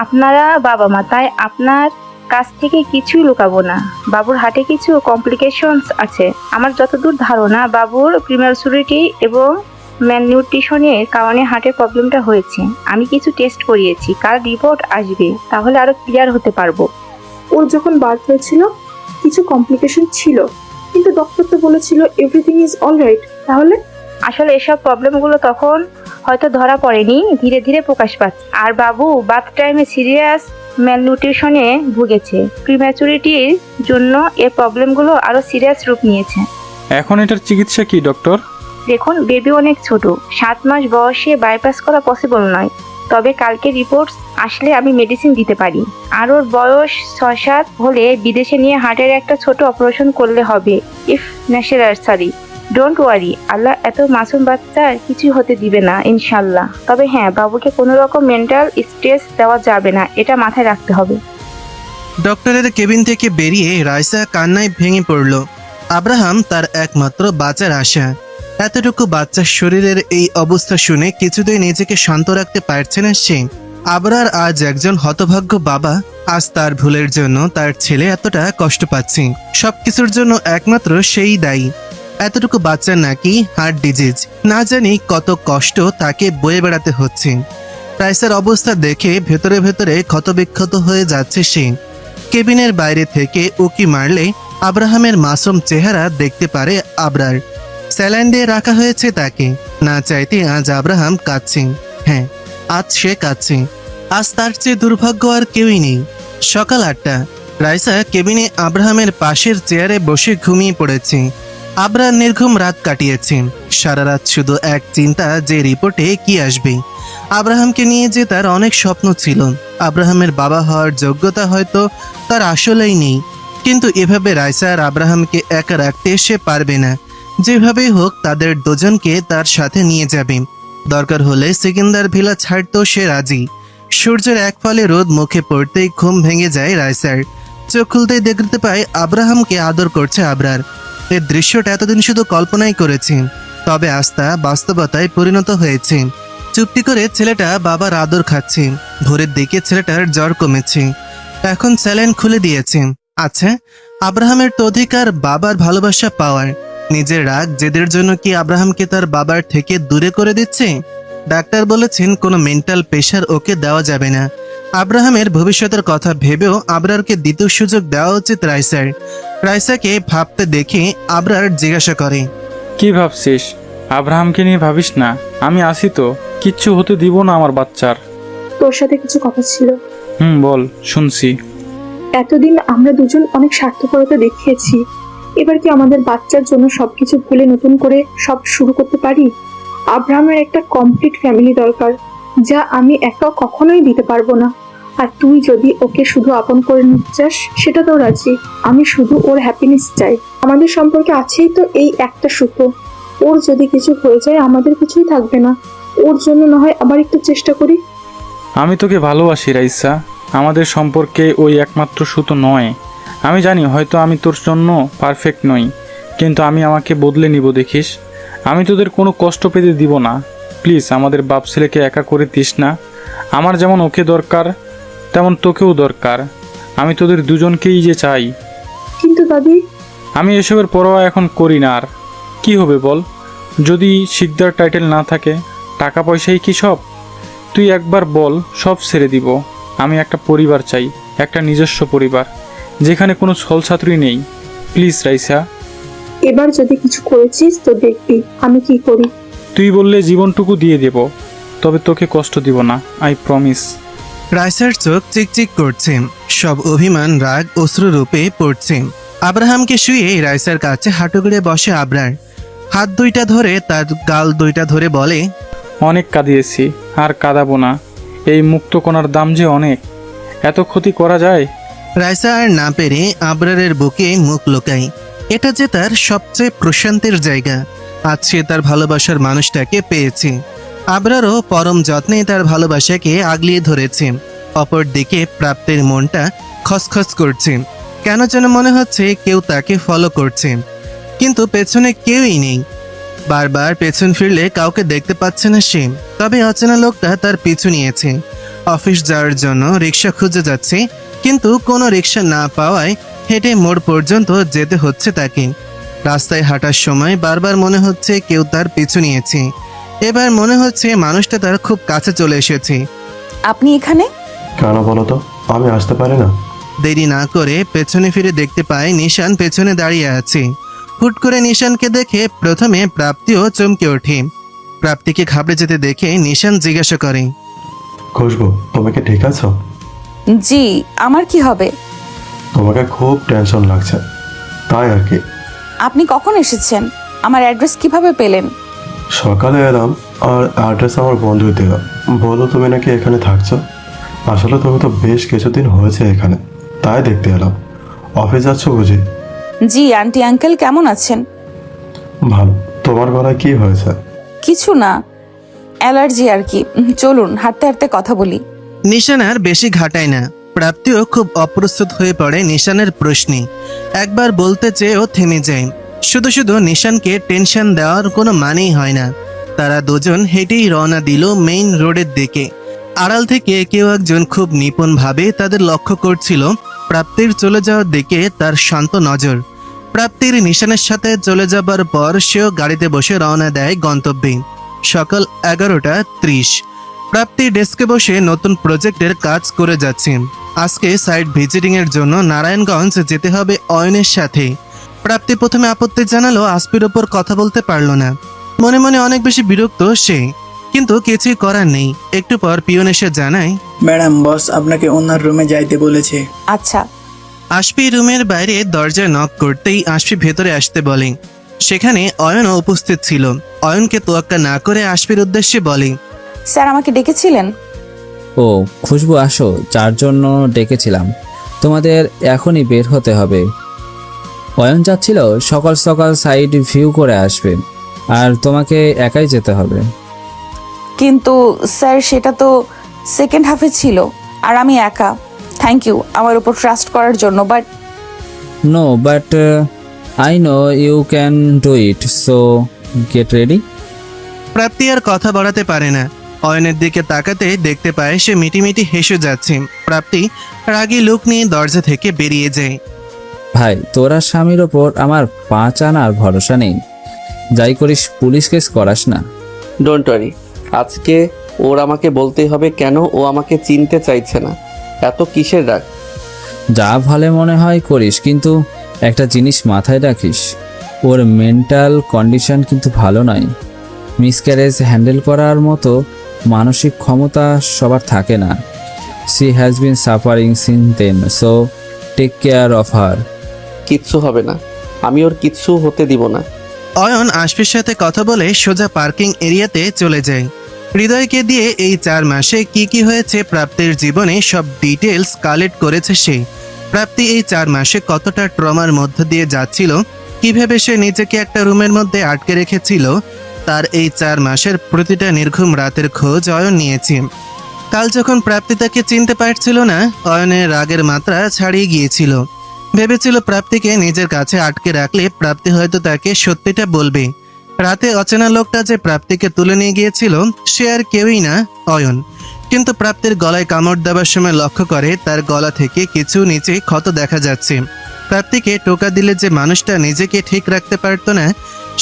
আপনারা বাবা মা, তাই আপনার কাছ থেকে কিছুই লুকাবো না। বাবুর হার্টে কিছু কমপ্লিকেশনস আছে। আমার যতদূর ধারণা, বাবুর প্রিম্যাচুরিটি এবং ম্যালনিউট্রিশনের কারণে হার্টের প্রবলেমটা হয়েছে। আমি কিছু টেস্ট করিয়েছি, কাল রিপোর্ট আসবে, তাহলে আরো ক্লিয়ার হতে পারবো। ওর যখন বার্থ হয়েছিল কিছু কমপ্লিকেশন ছিল, কিন্তু ডক্টর তো বলেছিল এভরিথিং ইজ অলরাইট। তাহলে আসলে এসব প্রবলেমগুলো তখন হয়তো ধরা পড়েনি, ধীরে ধীরে প্রকাশ পাচ্ছে। আর বাবু বার্থ টাইমে সিরিয়াস ম্যালনিউট্রিশনে ভুগেছে। প্রিম্যাচুরিটির জন্য এই প্রবলেমগুলো আরো সিরিয়াস রূপ নিয়েছে। এখন এটার চিকিৎসা কি ডক্টর? দেখুন, বেবি অনেক ছোট, 7 মাস বয়সে বাইপাস করা পসিবল নয়। তবে কালকে রিপোর্টস আসলে আমি মেডিসিন দিতে পারি। আর ওর বয়স 6-7 হলে বিদেশে নিয়ে হার্টের একটা ছোট অপারেশন করলে হবে, ইফ নেসেসারি। ডোন্ট ওয়ারি, আল্লাহ এত মাসুম বাচ্চার কিছু হতে দিবে না ইনশাল্লাহ। তবে হ্যাঁ, বাবুকে কোনো রকম মেন্টাল স্ট্রেস দেওয়া যাবে না, এটা মাথায় রাখতে হবে। ডক্টরের কেবিন থেকে বেরিয়ে রাইসা কান্নায় ভেঙে পড়ল। আব্রাহাম তার একমাত্র বাঁচার আশা। এতটুকু বাচ্চার শরীরের এই অবস্থা শুনে কিছুতেই নিজেকে শান্ত রাখতে পারছে না সে। আবরার আজ একজন হতভাগ্য বাবা। আজ তার ভুলের জন্য তার ছেলে এতটা কষ্ট পাচ্ছে। সবকিছুর জন্য একমাত্র সেই দায়ী। এতটুকু বাচ্চার নাকি হার্ট ডিজিজ। না জানি কত কষ্ট তাকে বয়ে বেড়াতে হচ্ছে। রাইসার অবস্থা দেখে ভেতরে ভেতরে ক্ষতবিক্ষত হয়ে যাচ্ছে সে। কেবিনের বাইরে থেকে উকি মারলে আব্রাহামের মাসুম চেহারা দেখতে পারে আবরার। স্যালাইন দিয়ে রাখা হয়েছে তাকে। না চাইতে আজ আব্রাহাম কাঁদছে। হ্যাঁ, আজ সে কাঁদছে। আজ তার চেয়ে দুর্ভাগ্য আর কেউই নেই। সকাল 8টা। রাইসা কেবিনে আব্রাহামের পাশের চেয়ারে বসে ঘুমিয়ে পড়েছে। আবরার নির্ঘুম রাত কাটিয়েছে। সারা রাত শুধু এক চিন্তা, যে রিপোর্টে কি আসবে। আব্রাহামকে নিয়ে যে তার অনেক স্বপ্ন ছিল। আব্রাহামের বাবা হওয়ার যোগ্যতা হয়তো তার আসলেই নেই, কিন্তু এভাবে রাইসা আর আব্রাহামকে একা রাখতে সে পারবে না। যেভাবেই হোক তাদের দুজনকে তার সাথে নিয়ে যাবে। দরকার হলে সিকিন্দার ভিলা ছাড়তেও সে রাজি। সূর্যের এক ফালে রোদ মুখে পড়তেই ঘুম ভেঙে যায় রাইসার। চোখ খুলতেই দেখতে পায় আব্রাহামকে আদর করছে আবরার। এর দৃশ্যটা এতদিন শুধু কল্পনাই করেছে, তবে আজ তা বাস্তবতায় পরিণত হয়েছে। চুপটি করে ছেলেটা বাবার আদর খাচ্ছে। ভোরের দিকে ছেলেটার জ্বর কমেছে। এখন স্যালাইন খুলে দিয়েছে। আচ্ছা, আব্রাহামের তো অধিকার বাবার ভালোবাসা পাওয়ার। নিজের রাগ জেদের জন্য কি আব্রাহামকে তার বাবার থেকে দূরে করে দিচ্ছে? ডাক্তার বলেছেন কোনো মেন্টাল প্রেশার ওকে দেওয়া যাবে না। আব্রাহামের ভবিষ্যতের কথা ভেবেও আবরারকে দ্বিতীয় সুযোগ দেওয়া উচিত রাইসার। রাইসাকে ভাবতে দেখে আবরার জিজ্ঞাসা করে, কি ভাবছিস? আব্রাহামকে নিয়ে ভাবিস না, আমি আছি তো, কিচ্ছু হতে দিব না আমার বাচ্চার। তোর সাথে কিছু কথা ছিল। বল, শুনছি। এতদিন আমরা দুজন অনেক স্বার্থপরতা দেখিয়েছি। এবার কি আমাদের বাচ্চার জন্য সবকিছু ভুলে নতুন করে সব শুরু করতে পারি? আব্রাহামের একটা কমপ্লিট ফ্যামিলি দরকার, যা আমি একা কখনোই দিতে পারবো না। আর তুই যদি ওকে শুধু আপন করে নিতে চাস, সেটা তো রাজি। আমি শুধু ওর হ্যাপিনেস চাই। আমাদের সম্পর্কে আছেই তো এই একটা সুখ। ওর যদি কিছু হয়ে যায় আমাদের কিছুই থাকবে না। ওর জন্য না হয় আবার একটু চেষ্টা করি। আমি তোকে ভালোবাসি রাইসা। আমাদের সম্পর্কে ওই একমাত্র সুতো নয়। আমি জানি হয়তো আমি তোর জন্য পারফেক্ট নই, কিন্তু আমি আমাকে বদলে নিব দেখিস। আমি তোদের কোনো কষ্ট পেতে দিব না। প্লিজ আমাদের বাপ ছেলেকে একা করে দিস না। আমার যেমন ওকে দরকার, তেমন তোকেও দরকার। আমি তোদের দুজনকেই যে চাই। কিন্তু দাদি, আমি এসবের পরোয়া এখন করি না আর। কি হবে বল, যদি শিকদার টাইটেল না থাকে, টাকা পয়সাই কি সব? তুই একবার বল, সব ছেড়ে দিব। আমি একটা পরিবার চাই, একটা নিজস্ব পরিবার, যেখানে কোনো ছলছাত্রী নেই। প্লিজ রাইসা। এবার যদি কিছু করেছিস তো দেখবি আমি কি করি। তুই বললে জীবনটুকু দিয়ে দেব, তবে তোকে কষ্ট দিব না, আই প্রমিস। রাইসার চোখ চিকচিক করছে, সব অভিমান রাগ অশ্রুরূপে পড়ছে। আব্রাহামকে শুয়ে রাইসার কাছে হাঁটু গেড়ে বসে আবরার। হাত দুইটা ধরে তার গাল দুইটা ধরে বলে, অনেক কাঁদিয়েছি, আর কাঁদাবো না। এই মুক্তকণার দাম যে অনেক, এত ক্ষতি করা যায়? রাইসা আর না পেরে আবরারের বুকে মুখ লুকায়। এটা যে তার সবচেয়ে প্রশান্তির জায়গা। আজ সে তার ভালোবাসার মানুষটাকে পেয়েছে। আবরারও পরম যত্নে তার ভালোবাসাকে আগলিয়ে ধরেছে। অপরদিকে প্রাপ্তির মনটা খসখস করছে। কেন যেন মনে হচ্ছে কেউ তাকে ফলো করছে, কিন্তু পেছনে কেউই নেই। বারবার পেছন ফিরলে কাউকে দেখতে পাচ্ছে না সে। তবে অচেনা লোকটা তার পিছু নিয়েছে। অফিস যাওয়ার জন্য রিক্সা খুঁজে যাচ্ছে, কিন্তু কোনো রিক্সা না পাওয়ায় হেঁটে মোড় পর্যন্ত যেতে হচ্ছে তাকে। রাস্তায় হাঁটার সময় বারবার মনে হচ্ছে কেউ তার পিছু নিয়েছে। এবার মনে হচ্ছে মানুষটা তার খুব কাছে চলে এসেছে। আপনি এখানে? কেন বলো তো, আমি আসতে পারি না? দেরি না করে পেছনে ফিরে দেখতে পায় নিশান পেছনে দাঁড়িয়ে আছে। হুট করে নিশানকে দেখে প্রথমে প্রাপ্তিও চমকে ওঠে। প্রাপ্তিকে ঘাবড়ে যেতে দেখে নিশান জিজ্ঞাসা করে, খুশবু, তুমি কি ঠিক আছো? জি, আমার কি হবে? তোমাকে খুব টেনশন লাগছে, তাই আর কি। আপনি কখন এসেছেন? আমার অ্যাড্রেস কিভাবে পেলেন? সকালে এলাম, আর অ্যাড্রেস আমার বন্ধু দিল। বলো তুমি নাকি এখানে থাকছো। আসলে তুমি তো বেশ কিছুদিন হয়েছে এখানে, তাই দেখতে এলাম। অফিস যাচ্ছ বুঝি? জি, আন্টি আঙ্কেল কেমন আছেন? ভালো। তোমার গলায় কি হয়েছে? কিছু না, অ্যালার্জি আর কি। চলুন হাঁটতে হাঁটতে কথা বলি। নিশান আর বেশি ঘাটায় না। প্রাপ্তিও খুব অপ্রস্তুত হয়ে পড়ে নিশানের প্রশ্নে। একবার বলতে চেয়েও থেমে যায়। শুধু শুধু নিশানকে টেনশন দেওয়ার কোনো মানেই হয় না। তারা দুজন হেঁটেই রওনা দিল মেইন রোডের দিকে। আড়াল থেকে কেউ একজন খুব নিপুণভাবে তাদের লক্ষ্য করছিল। প্রাপ্তির চলে যাওয়ার দিকে তার শান্ত নজর। প্রাপ্তির নিশানের সাথে চলে যাবার পর সেও গাড়িতে বসে রওনা দেয় গন্তব্যে। সকাল 11:30। প্রাপ্তি ডেস্কে বসে নতুন প্রজেক্টের কাজ করে যাচ্ছে। আজকে সাইট ভিজিটিং এর জন্য নারায়ণগঞ্জ যেতে হবে অয়নের সাথে। প্রাপ্তি প্রথমে আপত্তি জানালো, আসপির ওপর কথা বলতে পারলো না। মনে মনে অনেক বেশি বিরক্ত সে, কিন্তু কিছুই করার নেই। একটু পর পিয়ন এসে জানায়, ম্যাডাম, বস আপনাকে ওনার রুমে যাইতে বলেছে। আচ্ছা। আশফি রুমের বাইরে দরজা নক করতেই আশফি ভেতরে আসতে বলে। সেখানে অয়নও উপস্থিত ছিল। অয়নকে তোয়াক্কা না করে আশফির উদ্দেশ্যে বলে, স্যার আমাকে ডেকেছিলেন? ও খুশবু, আসো, যার জন্য ডেকেছিলাম। তোমাদের এখনই বের হতে হবে। অয়ন যাচ্ছিল সকাল সকাল সাইড ভিউ করে আসবে, আর তোমাকে একাই যেতে হবে। কিন্তু স্যার সেটা তো সেকেন্ড হাফে ছিল, আর আমি একা। থ্যাংক ইউ আমার উপর ট্রাস্ট করার জন্য, but no, but I know you can do it, so get ready. Prapti আর কথা বাড়াতে পারে না। অয়নের দিকে তাকাতে দেখতে পায় সে মিটিমিটি হেসে যাচ্ছে। প্রাপ্তি রাগী লুক নিয়ে দরজা থেকে বেরিয়ে যায়। ভাই, তোরা স্বামীর ওপর আমার 5 আনার ভরসা নেই। যাই করিস পুলিশ কেস করাস না। ডোন্ট ওয়ারি, আজকে ওর আমাকে বলতেই হবে কেন ও আমাকে চিনতে চাইছে না। এত কিসের রাগ? যা ভালো মনে হয় করিস, কিন্তু একটা জিনিস মাথায় রাখিস, ওর মেন্টাল কন্ডিশন কিন্তু ভালো নয়। মিসক্যারেজ হ্যান্ডেল করার মতো মানসিক ক্ষমতা সবার থাকে না। She has been suffering since then, so take care of her. কিচ্ছু হবে না, আমি ওর কিচ্ছু হতে দিব না। অয়ন আশফির সাথে কথা বলে সোজা পার্কিং এরিয়াতে চলে যায়। হৃদয়কে দিয়ে এই 4 মাসে কি কি হয়েছে প্রাপ্তির জীবনে সব ডিটেলস কালেক্ট করেছে সে। প্রাপ্তি এই 4 মাসে কতটা ট্রমার মধ্য দিয়ে যাচ্ছিল, কিভাবে সে নিজেকে একটা রুমের মধ্যে আটকে রেখেছিল, তার এই 4 মাসের প্রতিটা নির্ঘুম রাতের খোঁজ অয়ন নিয়েছে। কাল যখন প্রাপ্তি তাকে চিনতে পারছিল না, অয়নের রাগের মাত্রা ছাড়িয়ে গিয়েছিল। ভেবেছিল প্রাপ্তিকে নিজের কাছে আটকে রাখলে প্রাপ্তি হয়তো তাকে সত্যিটা বলবে। রাতে অচেনা লোকটা যে প্রাপ্তিকে তুলে নিয়ে গিয়েছিল সে আর কেউই না, অয়ন। কিন্তু প্রাপ্তির গলায় কামড় দেওয়ার সময় লক্ষ্য করে তার গলা থেকে কিছু নিচে ক্ষত দেখা যাচ্ছে। প্রাপ্তিকে টোকা দিলে যে মানুষটা নিজেকে ঠিক রাখতে পারতো না,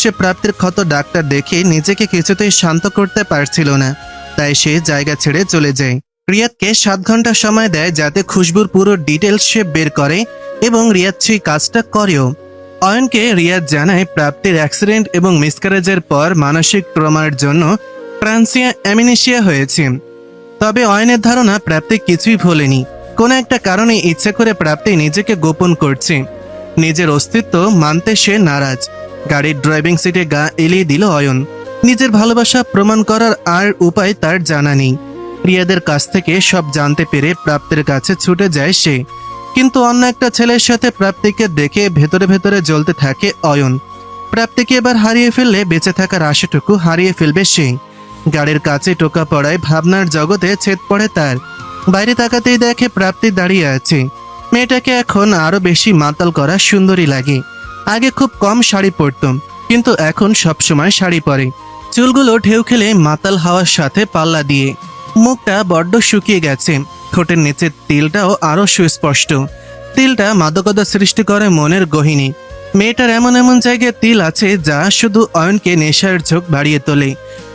সে প্রাপ্তির ক্ষত ডাক্তার দেখে নিজেকে কিছুতেই শান্ত করতে পারছিল না, তাই সে জায়গা ছেড়ে চলে যায়। রিয়াদকে 7 ঘন্টা সময় দেয় যাতে খুশবুর পুরো ডিটেলস সে বের করে, এবং রিয়াদ সেই কাজটা করেও। অয়নকে রিয়াদ জানায় প্রাপ্তির অ্যাক্সিডেন্ট এবং মিসক্যারেজের পর মানসিক ট্রমার জন্য ট্রান্সিয়া অ্যামনেশিয়া হয়েছে। তবে অয়নের ধারণা প্রাপ্তি কিছুই ভোলেনি, কোনো একটা কারণে ইচ্ছে করে প্রাপ্তি নিজেকে গোপন করছে। নিজের অস্তিত্ব মানতে সে নারাজ। গাড়ির ড্রাইভিং সিটে গা এলিয়ে দিল অয়ন। নিজের ভালোবাসা প্রমাণ করার আর উপায় তার জানা নেই। রিয়াদের কাছ থেকে সব জানতে পেরে প্রাপ্তির কাছে ছুটে যায় সে, কিন্তু অন্য একটা ছেলের সাথে প্রাপ্তিকে দেখে ভেতরে ভেতরে জ্বলতে থাকে অয়ন। প্রাপ্তিকে এবার হারিয়ে ফেললে বেঁচে থাকার আশাটুকু হারিয়ে ফেলবে সে। গাড়ির কাছে টোকা পড়ায় ভাবনার জগতে ছেদ পড়ে তার। বাইরে তাকাতেই দেখে প্রাপ্তি দাঁড়িয়ে আছে। মেয়েটাকে এখন আরো বেশি মাতাল করা সুন্দরী লাগে। আগে খুব কম শাড়ি পরত, কিন্তু এখন সবসময় শাড়ি পরে। চুলগুলো ঢেউ খেলে মাতাল হাওয়ার সাথে পাল্লা দিয়ে। মুখটা বড্ড শুকিয়ে গেছে, ঠোঁটের নিচের তিলটাও আরো সুস্পষ্ট। তিলটা মাদকতা সৃষ্টি করে মনের গহিনী। মেয়েটার এমন এমন জায়গায় তিল আছে যা শুধু অয়নকে নেশার ঝোঁক বাড়িয়ে তোলে।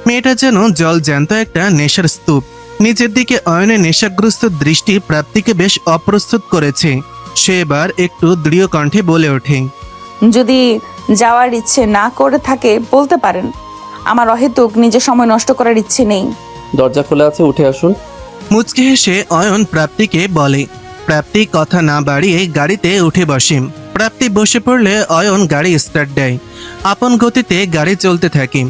মেয়েটা যেন জল জ্যান্ত একটা নেশার স্তূপ। নিচের দিকে অয়নের নেশাগ্রস্ত দৃষ্টি প্রাপ্তিকে বেশ অপ্রস্তুত করেছে। সে এবার একটু দৃঢ় কণ্ঠে বলে ওঠে, যদি যাওয়ার ইচ্ছে না করে থাকে বলতে পারেন, আমার অহেতুক নিজের সময় নষ্ট করার ইচ্ছে নেই। দরজা খোলা আছে, উঠে আসুন। মুচকে হেসে অয়ন প্রাপ্তিকে বলে। প্রাপ্তি কথা না বাড়িয়ে গাড়িতে উঠে বসে। প্রাপ্তি বসে পড়লে অয়ন গাড়ি স্টার্ট দেয়। আপন গতিতে গাড়ি চলতে থাকে।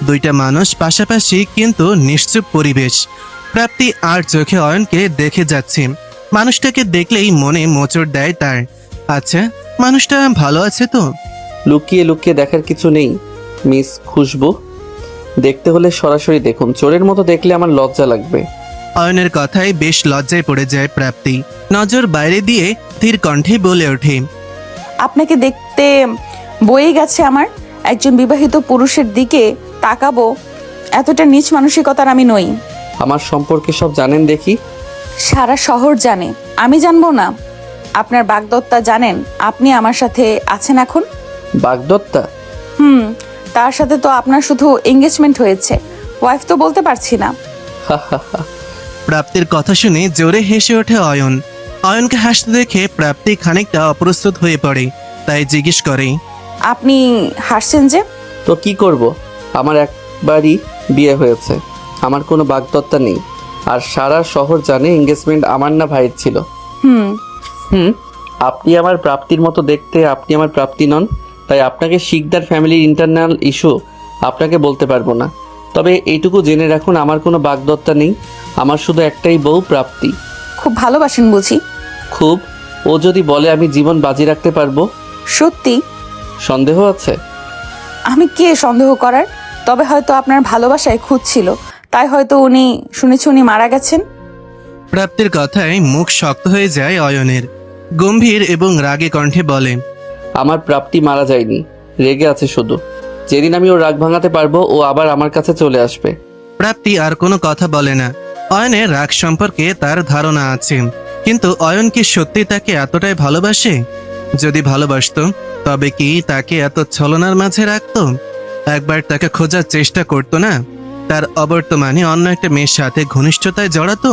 দুইটা মানুষ পাশাপাশি, কিন্তু নিশ্চুপ পরিবেশ। প্রাপ্তি আর চোখে অয়নকে দেখে যাচ্ছে। মানুষটাকে দেখলেই মনে মোচড় দেয় তার। আচ্ছা, মানুষটা ভালো আছে তো? লুকিয়ে লুকিয়ে দেখার কিছু নেই মিস খুশবু। দেখতে হলে সরাসরি দেখুন, চোরের মতো দেখলে আমার লজ্জা লাগবে। অয়নের কথায় বেশ লজ্জায় পড়ে যায় প্রাপ্তি। নজর বাইরে দিয়ে স্থির কণ্ঠে বলে ওঠে, আপনাকে দেখতে বয়ে গেছে আমার। একজন বিবাহিত পুরুষের দিকে তাকাবো এতটা নীচ মানসিকতার আমি নই। আমার সম্পর্কে সব জানেন দেখি। সারা শহর জানে, আমি জানবো না? আপনার বাগদত্তা জানেন আপনি আমার সাথে আছেন এখন? বাগদত্তা? তার সাথে তো আপনার শুধু এঙ্গেজমেন্ট হয়েছে, ওয়াইফ তো বলতে পারছি না। প্রাপ্তির কথা শুনে জোরে হেসে ওঠে অয়ন। অয়নকে হাসতে দেখে প্রাপ্তি খানিকটা অপ্রস্তুত হয়ে পড়ে, তাই জিজ্ঞেস করে, আপনি হাসছেন যে? তো কি করব, আমার একবারই বিয়ে হয়েছে, আমার কোনো বাগদত্তা নেই। আর সারা শহর জানে এঙ্গেজমেন্ট আমার না ভাইয়ের ছিল। আপনি আমার প্রাপ্তির মতো দেখতে, আপনি আমার প্রাপ্তি নন, তাই আপনাকে শিকদার ফ্যামিলির ইন্টারনাল ইস্যু আপনাকে বলতে পারবো না। তবে এইটুকু জেনে রাখুন, আমার কোনো বাগদত্তা নেই, আমার শুধু একটাই বউ প্রাপ্তি। খুব ভালোবাসেন বুঝি? খুব। ও যদি বলে আমি জীবন বাজি রাখতে পারবো। সত্যি? সন্দেহ আছে? আমি কে সন্দেহ করার? তবে হয়তো আপনার ভালোবাসায় খুঁত ছিল, তাই হয়তো উনি মারা গেছেন। প্রাপ্তির কথায় মুখ শক্ত হয়ে যায় অয়নের। গম্ভীর এবং রাগে কণ্ঠে বলে, আমার প্রাপ্তি মারা যায়নি, রেগে আছে শুধু। যেদিন আমি ওর রাগ ভাঙাতে পারবো, ও আবার আমার কাছে চলে আসবে। প্রাপ্তি আর কোনো কথা বলে না। অয়নের রাগ সম্পর্কে তার ধারণা আছে, কিন্তু অয়ন কি সত্যি তাকে এতটাই ভালোবাসে? যদি ভালোবাসতো তবে কি তাকে এত ছলনার মাঝে রাখতো? একবার তাকে খোঁজার চেষ্টা করতো না? তার অবর্তমানে অন্য একটা মেয়ের সাথে ঘনিষ্ঠতায় জড়াতো?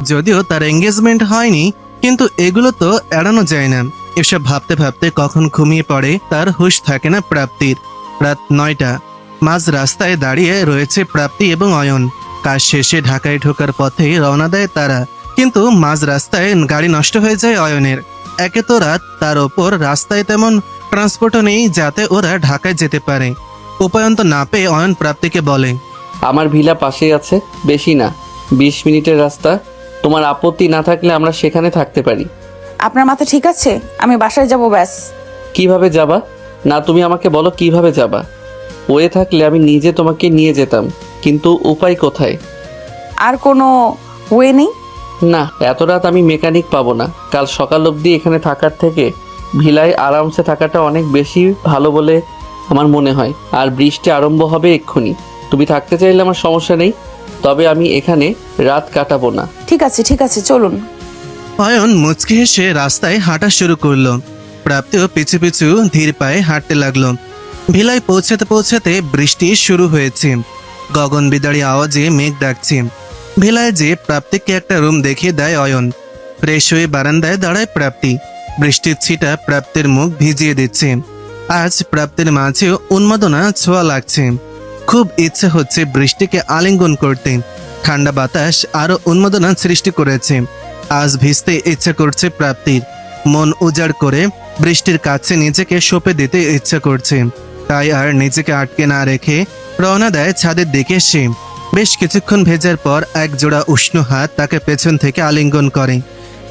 যদিও তার এঙ্গেজমেন্ট হয়নি, কিন্তু এগুলো তো এড়ানো যায় না। এসব ভাবতে ভাবতে কখন ঘুমিয়ে পড়ে তার হুঁশ থাকে না প্রাপ্তির। রাত 9টা। মাঝ রাস্তায় দাঁড়িয়ে রয়েছে প্রাপ্তি এবং অয়ন। কাজ শেষে ঢাকায় ঢোকার পথে রওনা দেয় তারা, কিন্তু মাঝ রাস্তায় গাড়ি নষ্ট হয়ে যায় অয়নের। একে তো রাত, তার ওপর রাস্তায় তেমন ট্রান্সপোর্টও নেই যাতে ওরা ঢাকায় যেতে পারে। উপায়ন্ত না পেয়ে অয়ন প্রাপ্তিকে বলে, আমার ভিলা পাশেই আছে, বেশি না 20 মিনিটের রাস্তা। তোমার আপত্তি না থাকলে আমরা সেখানে থাকতে পারি। আপনার মাথা ঠিক আছে? আমি বাসায় যাব ব্যাস। কিভাবে যাবা? না, তুমি আমাকে বলো কিভাবে যাবা। ওয়ে থাকলে আমি নিজে তোমাকে নিয়ে যেতাম, কিন্তু উপায় কোথায়? আর কোনো ওয়ে নেই? না, এত রাত আমি মেকানিক পাবো না। কাল সকাল অবধি এখানে থাকার থেকে ভিলায় আরামসে থাকাটা অনেক বেশি ভালো বলে আমার মনে হয়। আর বৃষ্টি আরম্ভ হবে এক্ষুনি। তুমি থাকতে চাইলে আমার সমস্যা নেই, তবে আমি এখানে রাত কাটাবো না। ঠিক আছে চলুন। অয়ন মুচকি হেসে রাস্তায় হাঁটা শুরু করলো। প্রাপ্তিও পিছু পিছু ধীর পায়ে হাঁটতে লাগলো। ভিলায় পৌঁছাতে পৌঁছাতে বৃষ্টি শুরু হয়েছে। গগন বিদারী আওয়াজে মেঘ ডাকছে। ভিলায় যে প্রাপ্তিকে একটা রুম দেখিয়ে দেয় অয়ন। ফ্রেশ হয়ে বারান্দায় দাঁড়ায় প্রাপ্তি। বৃষ্টির ছিটা প্রাপ্তির মুখ ভিজিয়ে দিচ্ছে। আজ প্রাপ্তির মাঝেও উন্মাদনা ছোঁয়া লাগছে। খুব ইচ্ছে হচ্ছে বৃষ্টিকে আলিঙ্গন করতে। ঠান্ডা বাতাস আরো উন্মাদনা সৃষ্টি করেছে। আজ ভিজতে ইচ্ছে করছে প্রাপ্তির। মন উজাড় করে বৃষ্টির কাছে নিজেকে সঁপে দিতে ইচ্ছে করছে। তাই আর নিজেকে আটকে না রেখে রওনা দেয় ছাদের দিকে সে। বেশ কিছুক্ষণ ভেজার পর এক জোড়া উষ্ণ হাত তাকে পেছন থেকে আলিঙ্গন করে।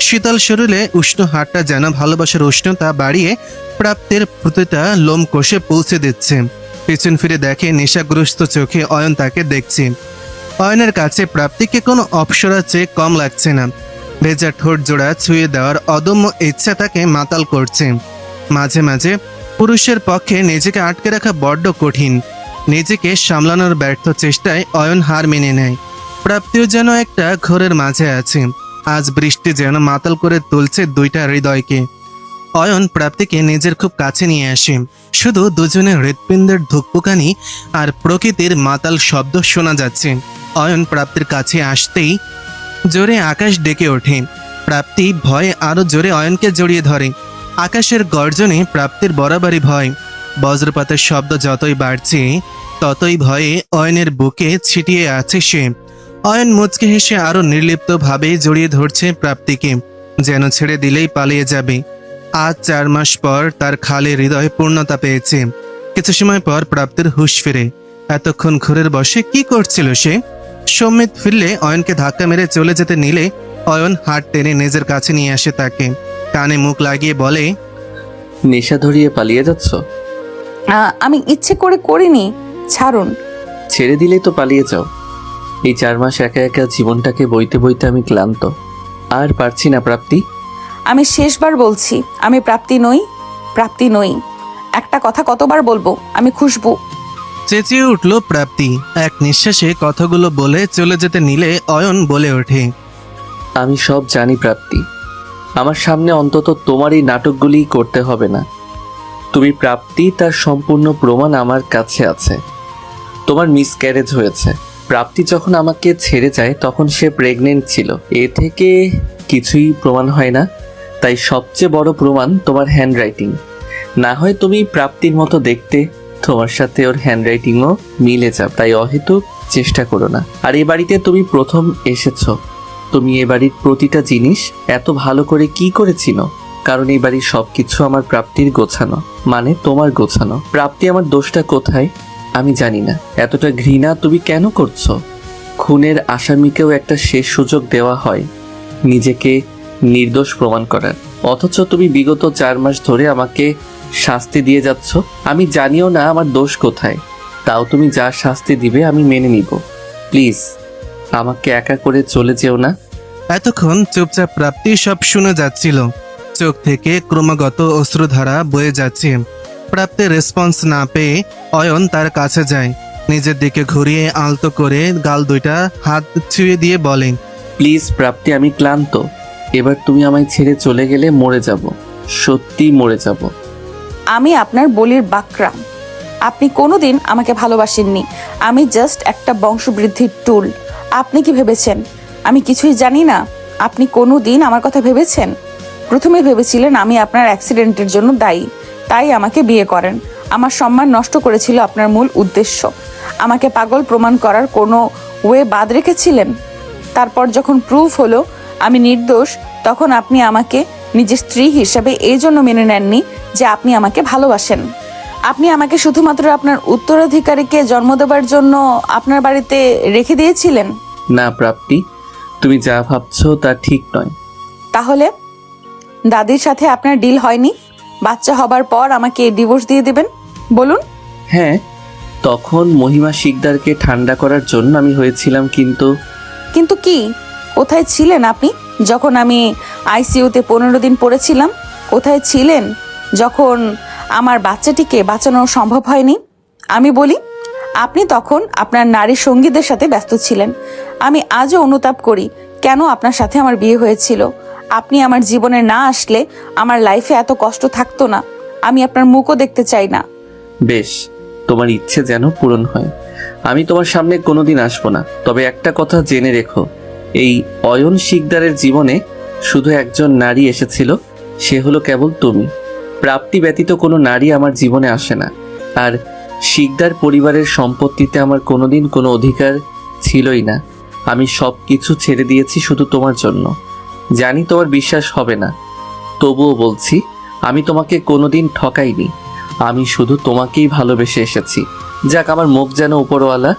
শীতল শরীরে উষ্ণ হাতটা যেন ভালোবাসার উষ্ণতা বাড়িয়ে প্রাপ্তির প্রতিটা লোম কষে পৌঁছে দিচ্ছে। পেছন ফিরে দেখে নেশাগ্রস্ত চোখে অয়ন তাকে দেখছে। অয়নের কাছে প্রাপ্তিকে কোনো অপসরার চেয়ে কম লাগছে না। ভেজা ঠোঁট জোড়া ছুঁয়ে দেওয়ার অদম্য ইচ্ছা তাকে মাতাল করছে। মাঝে মাঝে পুরুষের পক্ষে নিজেকে আটকে রাখা বড্ড কঠিন। নিজেকে সামলানোর ব্যর্থ চেষ্টায় অয়ন হার মেনে নেয়। প্রাপ্তিও যেন একটা ঘোরের মাঝে আছে। আজ বৃষ্টি যেন মাতাল করে তুলছে দুইটা হৃদয়কে। অয়ন প্রাপ্তিকে নিজের খুব কাছে নিয়ে আসে। শুধু দুজনের হৃৎপিণ্ডের ধুকপুকানি আর প্রকৃতির মাতাল শব্দ শোনা যাচ্ছে। অয়ন প্রাপ্তির কাছে আসতেই জোরে আকাশ ডেকে ওঠে। প্রাপ্তি ভয়ে আরো জোরে অয়নকে জড়িয়ে ধরে। আকাশের গর্জনে প্রাপ্তির বরাবরই ভয়। বজ্রপাতের শব্দ যতই বাড়ছে ততই ভয়ে অয়নের বুকে ছিটিয়ে আছে সে। অয়ন মুচকে হেসে আরো নির্লিপ্তভাবে জড়িয়ে ধরছে প্রাপ্তিকে, যেন ছেড়ে দিলেই পালিয়ে যাবে। আজ 4 মাস পর তার খালে হৃদয় পূর্ণতা পেয়েছে। কিছু সময় পর প্রাপ্তির হুঁশ ফিরে। এতক্ষণ ঘোরের বসে কি করছিল সে? সম্মিত ফিরলে অয়নকে ধাক্কা মেরে চলে যেতে নিলে অয়ন হাত টেনে নিজের কাছে নিয়ে আসে তাকে। কানে মুখ লাগিয়ে বলে, নেশা ধরিয়ে পালিয়ে যাচ্ছ? আমি ইচ্ছে করে করিনি, ছাড়ুন। ছেড়ে দিলেই তো পালিয়ে যাও। এই 4 মাস একা একা জীবনটাকে বইতে বইতে আমি ক্লান্ত, আর পারছি না প্রাপ্তি। আমি শেষবার বলছি, আমি প্রাপ্তি নই, প্রাপ্তি নই। একটা কথা কতবার বলবো, আমি খুশবু। চেঁচিয়ে উঠল প্রাপ্তি। এক নিঃশ্বাসে কথাগুলো বলে চলে যেতে নিলে অয়ন বলে ওঠে, আমি সব জানি প্রাপ্তি। আমার সামনে অন্তত তোমার এই নাটকগুলি করতে হবে না। তুমি প্রাপ্তি, তার সম্পূর্ণ প্রমাণ আমার কাছে আছে। তোমার মিসক্যারেজ হয়েছে। প্রাপ্তি যখন আমাকে ছেড়ে যায় তখন সে প্রেগনেন্ট ছিল। এ থেকে কিছুই প্রমাণ হয় না। তাই সবচেয়ে বড় প্রমাণ তোমার হ্যান্ডরাইটিং। না হয় তুমি প্রাপ্তির মতো দেখতে, তোমার সাথে ওর হ্যান্ডরাইটিংও মিলে যাবে। তাই অহেতুক চেষ্টা করো না। আর এ বাড়িতে তুমি প্রথম এসেছো। তুমি এ বাড়ির প্রতিটা জিনিস এত ভালো করে কি করেছিল? কারণ এই বাড়ির সবকিছু আমার প্রাপ্তির গোছানো, মানে তোমার গোছানো। প্রাপ্তি, আমার দোষটা কোথায় আমি জানি না। এতটা ঘৃণা তুমি কেন করছো? খুনের আসামিকেও একটা শেষ সুযোগ দেওয়া হয় নিজেকে নির্দোষ প্রমাণ করার, অথচ তুমি বিগত 4 মাস ধরে আমাকে শাস্তি দিয়ে যাচ্ছ। আমি জানিও না আমার দোষ কোথায়, তাও তুমি যা শাস্তি দিবে আমি মেনে নিব। প্লিজ আমাকে একা করে চলে যেও না। এতক্ষণ চুপচাপ প্রাপ্তি সব শুনে যাচ্ছিল। চোখ থেকে ক্রমাগত অশ্রুধারা বয়ে যাচ্ছে। প্রাপ্তির রেসপন্স না পেয়ে অয়ন তার কাছে যায়। নিজের দিকে ঘুরিয়ে আলতো করে গাল দুইটা হাত ছুঁয়ে দিয়ে বলে, প্লিজ প্রাপ্তি, আমি ক্লান্ত। এবার তুমি আমায় ছেড়ে চলে গেলে মরে যাব, সত্যি মরে যাব। আমি আপনার বলির বাকরা। আপনি কোনোদিন আমাকে ভালোবাসেননি। আমি জাস্ট একটা বংশবৃদ্ধির টুল। আপনি কি ভেবেছেন আমি কিছুই জানি না? আপনি কোনোদিন আমার কথা ভেবেছেন? প্রথমে ভেবেছিলেন আমি আপনার অ্যাক্সিডেন্টের জন্য দায়ী, তাই আমাকে বিয়ে করেন। আমার সম্মান নষ্ট করেছিল আপনার মূল উদ্দেশ্য। আমাকে পাগল প্রমাণ করার কোনো ওয়ে বাদ রেখেছিলেন। তারপর যখন প্রুফ হলো আমি নির্দোষ, তখন আপনি আমাকে নিজের স্ত্রী হিসেবে এই জন্য মেনে নেননি যে আপনি আমাকে ভালোবাসেন। আপনি আমাকে শুধুমাত্র আপনার উত্তরাধিকারীকে জন্ম দেবার জন্য আপনার বাড়িতে রেখে দিয়েছিলেন। না প্রাপ্তি, তুমি যা ভাবছো তা ঠিক নয়। তাহলে দাদির সাথে আপনার ডিল হয়নি? বাচ্চা হবার পর আমাকে ডিভোর্স দিয়ে দেবেন বলুন? হ্যাঁ, তখন মহিমা শিকদারকে ঠান্ডা করার জন্য আমি হয়েছিলাম, কিন্তু কিন্তু কি? কোথায় ছিলেন আপনি যখন আমি আইসিইউতে 15 দিন পড়েছিলাম? কোথায় ছিলেন যখন আমার বাচ্চাটিকে বাঁচানো সম্ভব হয়নি? আমি বলি, আপনি তখন আপনার নারী সঙ্গীদের সাথে ব্যস্ত ছিলেন। আমি আজও অনুতাপ করি কেন আপনার সাথে আমার বিয়ে হয়েছিল। আপনি আমার জীবনে না আসলে আমার লাইফে এত কষ্ট থাকতো না। আমি আপনার মুখও দেখতে চাই না। বেশ, তোমার ইচ্ছে যেন পূরণ হয়। আমি তোমার সামনে কোনোদিন আসবো না। তবে একটা কথা জেনে রেখো, এই অয়ন শিকদারের জীবনে শুধু একজন নারী এসেছিল, সে হলো কেবল তুমি। প্রাপ্তি ব্যতীত কোনো নারী আমার জীবনে আসে না। আর শিকদার পরিবারের সম্পত্তিতে আমার কোনোদিন কোনো অধিকার ছিলই না। আমি সব কিছু ছেড়ে দিয়েছি শুধু তোমার জন্য। জানি তোমার বিশ্বাস হবে না, তবুও বলছি, আমি তোমাকে কোনোদিন ঠকাইনি। আমি শুধু তোমাকেই ভালোবেসে এসেছি। যাক, আমার মুখ যেন উপরওয়ালা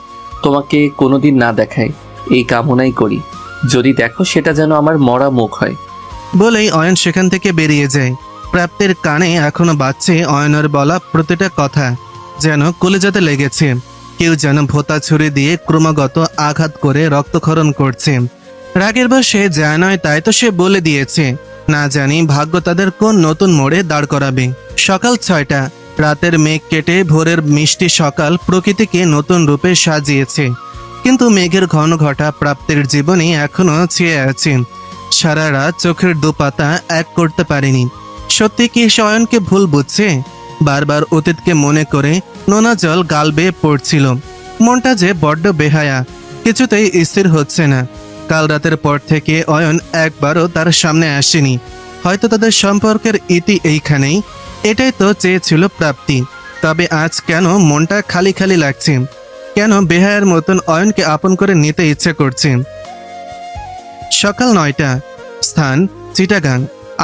তোমাকে কোনোদিন না দেখায়, এই কামনাই করি। যদি দেখো, সেটা যেন আমার মরা মুখ হয়। বলেই অয়ন সেখান থেকে বেরিয়ে যায়। প্রাপ্তির কানে এখনো বাজছে অয়নের বলা প্রতিটা কথা, যেন কলিজাতে লেগেছে। কেউ যেন ভোতা ছুরি দিয়ে ক্রমাগত আঘাত করে রক্তক্ষরণ করছে। রাগের বশে যা নয় তাই তো সে বলে দিয়েছে। না জানি ভাগ্য তাদের কোন নতুন মোড়ে দাঁড় করাবে। সকাল 6টা, রাতের মেঘ কেটে ভোরের মিষ্টি সকাল প্রকৃতিকে নতুন রূপে সাজিয়েছে। কিন্তু মেঘের ঘন ঘটা প্রাপ্তির জীবনে এখনো চেয়ে আছে। সারা রাত চোখের দুপাতা এক করতে পারেনি। সত্যি কি সে অয়নকে ভুল বুঝছে? বারবার অতীতকে মনে করে নোনা জল গাল বেয়ে পড়ছিল। মনটা যে বড্ড বেহায়া, কিছুতেই স্থির হচ্ছে না। কাল রাতের পর থেকে অয়ন একবারও তার সামনে আসেনি। হয়তো তাদের সম্পর্কের ইতি এইখানেই, এটাই তো চেয়েছিল প্রাপ্তি। তবে আজ কেন মনটা খালি খালি লাগছে? কেন বেহায়ার মতন অয়নকে আপন করে নিতে ইচ্ছে করছে? সকাল 9টা, স্থান চিটাগাং।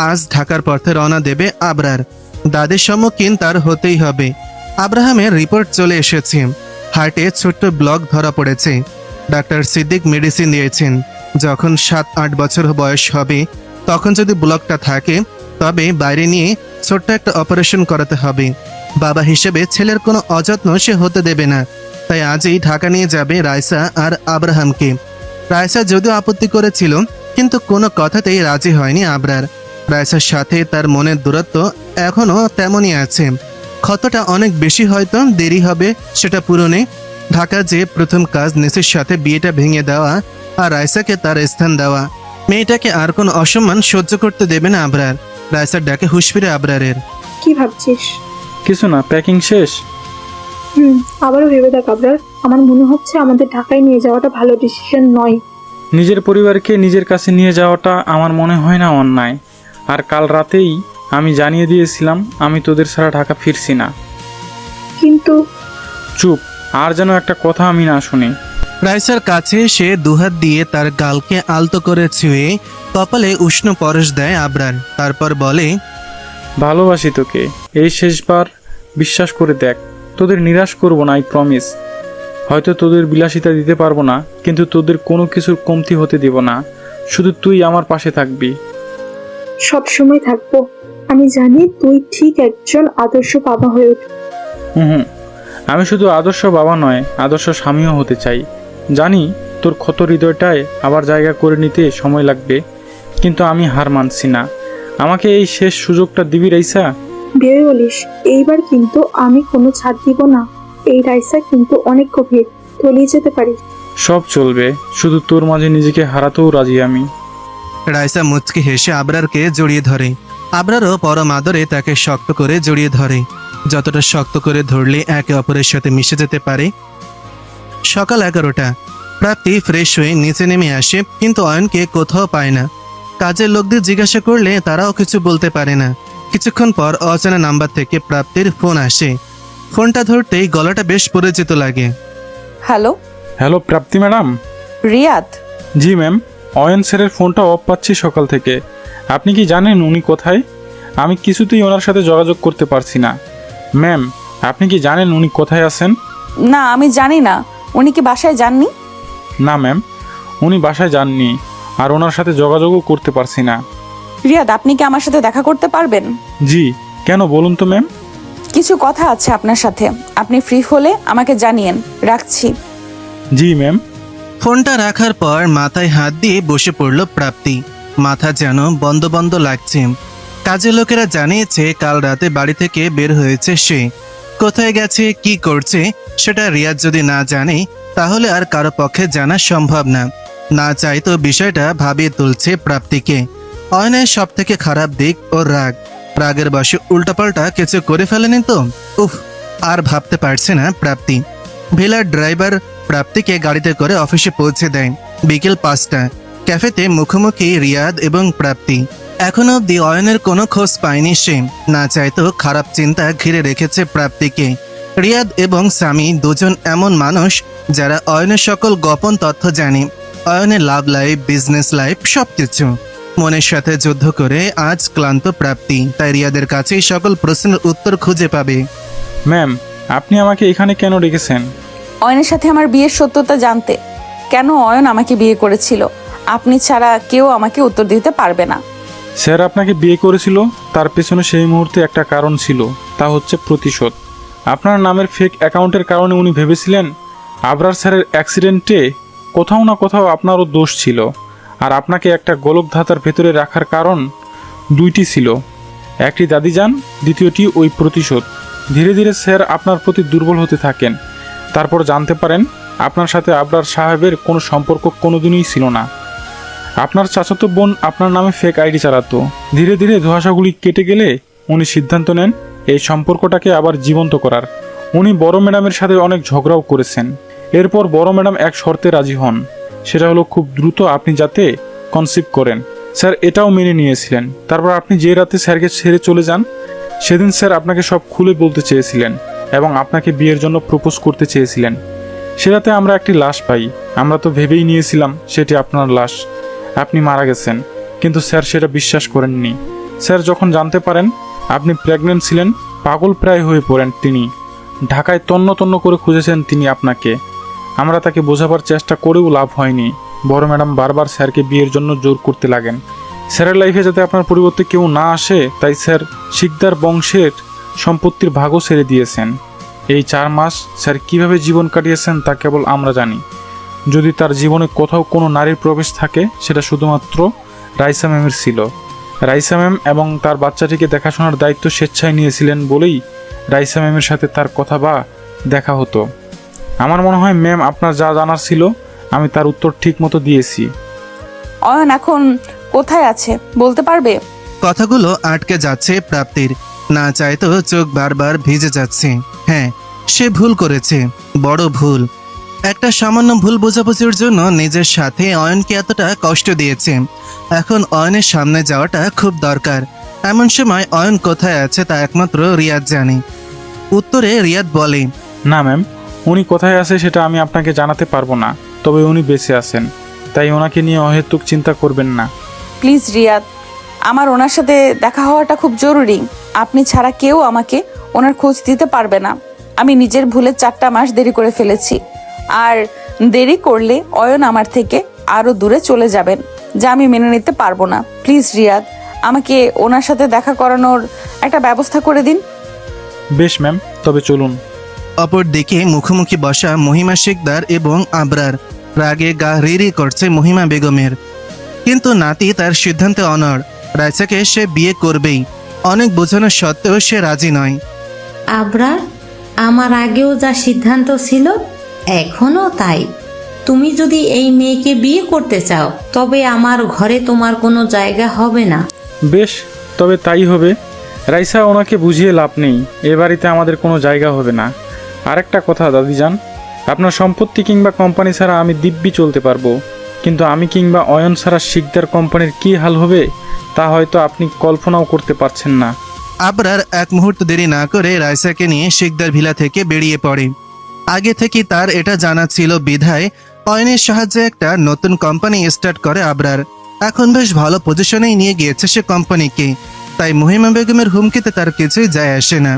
আজ ঢাকার পথে রওনা দেবে আবরার। দাদির সম্মুখীন তার হতেই হবে। আব্রাহামের রিপোর্ট চলে এসেছে। হার্টে ছোট্ট ব্লক ধরা পড়েছে। ডাক্তার সিদ্দিক মেডিসিন দিয়েছেন। যখন 7-8 বছর বয়স হবে, তখন যদি ব্লকটা থাকে, তবে বাইরে নিয়ে ছোট্ট একটা অপারেশন করাতে হবে। বাবা হিসেবে ছেলের কোনো অযত্ন সে হতে দেবে না। তাই আজই ঢাকা নিয়ে যাবে রাইসা আর আব্রাহামকে। রাইসা যদিও আপত্তি করেছিল, কিন্তু কোনো কথাতেই রাজি হয়নি আবরার। রাইসার সাথে তার মনের দূরত্ব এখনো তেমনই আছে। ক্ষতটা অনেক বেশি, হয়তো দেরি হবে সেটা পূরণে। ঢাকা যে প্রথম কাজ নেসির সাথে বিয়েটা ভেঙে দেওয়া আর রাইসাকে তার স্থান দেওয়া। মেয়েটাকে আর কোনো অসম্মান সহ্য করতে দেবে না আবরার। রাইসার ডাকে হুঁশ ফিরে আবরারের। কি ভাবছিস? কিছু না, প্যাকিং শেষ। আবারও ভেবে দেখ আবরার, আমার মনে হচ্ছে আমাদের ঢাকায় নিয়ে যাওয়াটা ভালো ডিসিশন নয়। নিজের পরিবারকে নিজের কাছে নিয়ে যাওয়াটা আমার মনে হয় না অন্যায়। আর কাল রাতেই আমি জানিয়ে দিয়েছিলাম আমি তোদের ছাড়া ঢাকা ফিরছি না। কিন্তু চুপ, আর যেন একটা কথা আমি না শুনি। রাইসার কাছে সে দুহাত দিয়ে তার গালকে আলতো করে ছুঁয়ে কপালে উষ্ণ পরশ দেয় আবরার। তারপর বলে, ভালোবাসি তোকে, এই শেষবার বিশ্বাস করে দেখ। তোদের নিরাশ করব না, আই প্রমিস। হয়তো তোদের বিলাসিতা দিতে পারবো না, কিন্তু তোদের কোনো কিছুর কমতি হতে দেব না। শুধু তুই আমার পাশে থাকবি। সব সময় থাকবো। আমি জানি তুই ঠিক একজন আদর্শ বাবা হয়ে উঠবি। হুম, আমি শুধু আদর্শ বাবা নয়, আদর্শ স্বামীও হতে চাই। জানি তোর ক্ষত হৃদয়টায় আবার জায়গা করে নিতে সময় লাগবে, কিন্তু আমি হার মানছি না। আমাকে এই শেষ সুযোগটা দিবি রাইসা? ভেবে বলিস, এইবার কিন্তু আমি কোনো ছাড় দিব না। এই রাইসা কিন্তু অনেক গভীর, তলিয়ে যেতে পারি। সব চলবে, শুধু তোর মাঝে নিজেকে হারাতেও রাজি আমি। রাইসা মুচকি হেসে আবরারকে জড়িয়ে ধরে। আবরারও পরম আদরে তাকে শক্ত করে জড়িয়ে ধরে, যতটা শক্ত করে ধরলে একে অপরের সাথে মিশে যেতে পারে। সকাল 11টা, প্রাপ্তি ফ্রেশ হয়ে নিচে নেমে আসে, কিন্তু অয়নকে কোথাও পায় না। কাজের লোকদের জিজ্ঞাসা করলে তারাও কিছু বলতে পারে না। কিছুক্ষণ পর অচেনা নাম্বার থেকে প্রাপ্তির ফোন আসে। ফোনটা ধরতেই গলাটা বেশ পরিচিত লাগে। হ্যালো হ্যালো প্রাপ্তি ম্যাডাম। রিয়াদ। জি ম্যাম, অয়ন স্যারের ফোনটা অফ পাচ্ছি সকাল থেকে। আপনি কি জানেন উনি কোথায়? আমি কিছুতেই ওনার সাথে যোগাযোগ করতে পারছি না। ম্যাম, আপনি কি জানেন উনি কোথায় আছেন? না, আমি জানি না। উনি কি বাসায় যাননি? না ম্যাম, উনি বাসায় যাননি, আর ওনার সাথে যোগাযোগও করতে পারছি না। রিয়াদ, আপনি কি আমার সাথে দেখা করতে পারবেন? জি, কেন বলুন তো ম্যাম। কিছু কথা আছে আপনার সাথে, আপনি ফ্রি হলে আমাকে জানিয়েন। রাখছি। জি ম্যাম। ফোনটা রাখার পর মাথায় হাত দিয়ে বসে পড়ল প্রাপ্তি। মাথা যেন বন্ধ বন্ধ লাগছে। কাজের লোকেরা জানিয়েছে কাল রাতে বাড়ি থেকে বের হয়েছে সে। কোথায় গেছে, কি করছে, সেটা রিয়াদ যদি না জানে, তাহলে আর কারো পক্ষে জানা সম্ভব না। না চাইতো বিষয়টা ভাবিয়ে তুলছে প্রাপ্তিকে। অয়নের সব থেকে খারাপ দিক ওর রাগ। রাগের বশে উল্টাপাল্টা কিছু করে ফেলেনি তো? উফ, আর ভাবতে পারছে না প্রাপ্তি। ভিলার ড্রাইভার প্রাপ্তিকে গাড়িতে করে অফিসে পৌঁছে দেয় বিকেল 5টা। ক্যাফেতে মুখোমুখি রিয়াদ এবং প্রাপ্তি। এখনো অব্দি অয়নের কোনো খোঁজ পায়নি সে। না চাইতো খারাপ চিন্তা ঘিরে রেখেছে প্রাপ্তিকে। রিয়াদ এবং স্বামী দুজন এমন মানুষ যারা অয়নের সকল গোপন তথ্য জানে। অয়নের লাভ লাইফ, বিজনেস লাইফ, সবকিছু। মনের সাথে যুদ্ধ করে আজ ক্লান্ত প্রাপ্তি, তাই রিয়াদের কাছেই সকল প্রশ্নের উত্তর খুঁজে পাবে। ম্যাম, আপনি আমাকে এখানে কেন রেখেছেন? অয়নের সাথে আমার বিয়ের সত্যতা জানতে। কেন অয়ন আমাকে বিয়ে করেছিল, আপনি ছাড়া কেউ আমাকে উত্তর দিতে পারবে না। স্যার আপনাকে বিয়ে করেছিল, তার পেছনে সেই মুহূর্তে একটা কারণ ছিল, তা হচ্ছে প্রতিশোধ। আপনার নামের ফেক অ্যাকাউন্টের কারণে উনি ভেবেছিলেন আবরার স্যারের অ্যাক্সিডেন্টে কোথাও না কোথাও আপনারও দোষ ছিল। আর আপনাকে একটা গোলকধাতার ভেতরে রাখার কারণ দুইটি ছিল, একটি দাদিজান, দ্বিতীয়টি ওই প্রতিশোধ। ধীরে ধীরে স্যার আপনার প্রতি দুর্বল হতে থাকেন। তারপর জানতে পারেন আপনার সাথে আবরার সাহেবের কোনো সম্পর্ক কোনোদিনই ছিল না। আপনার চাচাতো বোন আপনার নামে ফেক আইডি চালাতো। ধীরে ধীরে ধোঁয়াশাগুলি কেটে গেলে উনি সিদ্ধান্ত নেন এই সম্পর্কটাকে আবার জীবন্ত করার। উনি বড় ম্যাডামের সাথে অনেক ঝগড়াও করেছেন। এরপর বড় ম্যাডাম এক শর্তে রাজি হন, সেটা হলো খুব দ্রুত আপনি যাতে কনসিভ করেন। স্যার এটাও মেনে নিয়েছিলেন। তারপর আপনি যে রাতে স্যারকে ছেড়ে চলে যান, সেদিন স্যার আপনাকে সব খুলে বলতে চেয়েছিলেন এবং আপনাকে বিয়ের জন্য প্রপোজ করতে চেয়েছিলেন। সে রাতে আমরা একটি লাশ পাই। আমরা তো ভেবেই নিয়েছিলাম সেটি আপনার লাশ, আপনি মারা গেছেন। কিন্তু স্যার সেটা বিশ্বাস করেননি। স্যার যখন জানতে পারেন আপনি প্রেগনেন্ট ছিলেন, পাগল প্রায় হয়ে পড়েন তিনি। ঢাকায় তন্ন তন্ন করে খুঁজেছেন তিনি আপনাকে। আমরা তাকে বোঝাবার চেষ্টা করেও লাভ হয়নি। বড় ম্যাডাম বারবার স্যারকে বিয়ের জন্য জোর করতে লাগেন। স্যারের লাইফে যাতে আপনার পরিবর্তে কেউ না আসে, তাই স্যার শিকদার বংশের সম্পত্তির ভাগও ছেড়ে দিয়েছেন। এই 4 মাস স্যার কিভাবে জীবন কাটিয়েছেন তা কেবল আমরা জানি। যদি তার জীবনে কোথাও কোনো নারীর প্রবেশ থাকে, সেটা শুধুমাত্র রাইসা ম্যামের ছিল। রাইসা ম্যাম এবং তার বাচ্চাটিকে দেখাশোনার দায়িত্ব স্বেচ্ছায় নিয়েছিলেন বলেই রাইসা ম্যামের সাথে তার কথা বা দেখা হতো। আমার মনে হয় ম্যাম আপনার যা জানার ছিল আমি তার উত্তর ঠিক মতো দিয়েছি। অয়ন এখন কোথায় আছে বলতে পারবে? কথাগুলো আটকে যাচ্ছে প্রাপ্তির। না চাইতো চোখ বারবার ভিজে যাচ্ছে। হ্যাঁ, সে ভুল করেছে, বড় ভুল। একটা সামান্য ভুল বোঝাবুঝির জন্য নিজের সাথে অয়নকে এতটা কষ্ট দিয়েছে। এখন অয়নের সামনে যাওয়াটা খুব দরকার। এমন সময় অয়ন কোথায় আছে তা একমাত্র রিয়াদ জানে। উত্তরে রিয়াদ বলে, না ম্যাম, উনি কোথায় আছে সেটা আমি আপনাকে জানাতে পারবো না, তবে উনি বেঁচে আছেন, তাই ওনাকে নিয়ে অহেতুক চিন্তা করবেন না। প্লিজ রিয়াদ, আমার ওনার সাথে দেখা হওয়াটা খুব জরুরি। আপনি ছাড়া কেউ আমাকে ওনার খোঁজ দিতে পারবে না। আমি নিজের ভুলে 4টা মাস দেরি করে ফেলেছি, আর দেরি করলে অয়ন আমার থেকে আরো দূরে চলে যাবেন, যা আমি মেনে নিতে পারবো না। প্লিজ রিয়াদ, আমাকে ওনার সাথে দেখা করানোর একটা ব্যবস্থা করে দিন। বেশ ম্যাম, তবে চলুন। অপর দিকে মুখোমুখি বসা মহিমা শিকদার এবং আবরার। রাগে গা রিরি করছে মহিমা বেগমের। কিন্তু নাতি তার সিদ্ধান্তে অনড়। রাইসাকে সে বিয়ে করবেই। অনেক বোঝানো সত্ত্বেও সে রাজি নয়। আবরার, আমার আগেও যা সিদ্ধান্ত ছিল এখনও তাই। তুমি যদি এই মেয়েকে বিয়ে করতে চাও, তবে আমার ঘরে তোমার কোনো জায়গা হবে না। বেশ, তবে তাই হবে। রাইসা, ওনাকে বুঝিয়ে লাভ নেই। এ বাড়িতে আমাদের কোনো জায়গা হবে না। আরেকটা কথা দাদিজান, আপনার সম্পত্তি কিংবা কোম্পানি ছাড়া আমি দিব্যি চলতে পারবো, কিন্তু আমি কিংবা অয়ন ছাড়া শিকদার কোম্পানির কী হাল হবে তা হয়তো আপনি কল্পনাও করতে পারছেন না। আবরার এক মুহূর্ত দেরি না করে রাইসাকে নিয়ে শিকদার ভিলা থেকে বেরিয়ে পড়ে। আগে থেকে তার এটা জানা ছিল বিধায় অয়নের সাহায্যে একটা নতুন কোম্পানি স্টার্ট করে আবরার। এখন বেশ ভালো পজিশনেই নিয়ে গিয়েছে সে কোম্পানিকে, তাই মহিমা বেগমের হুমকিতে তার কিছুই যায় আসে না।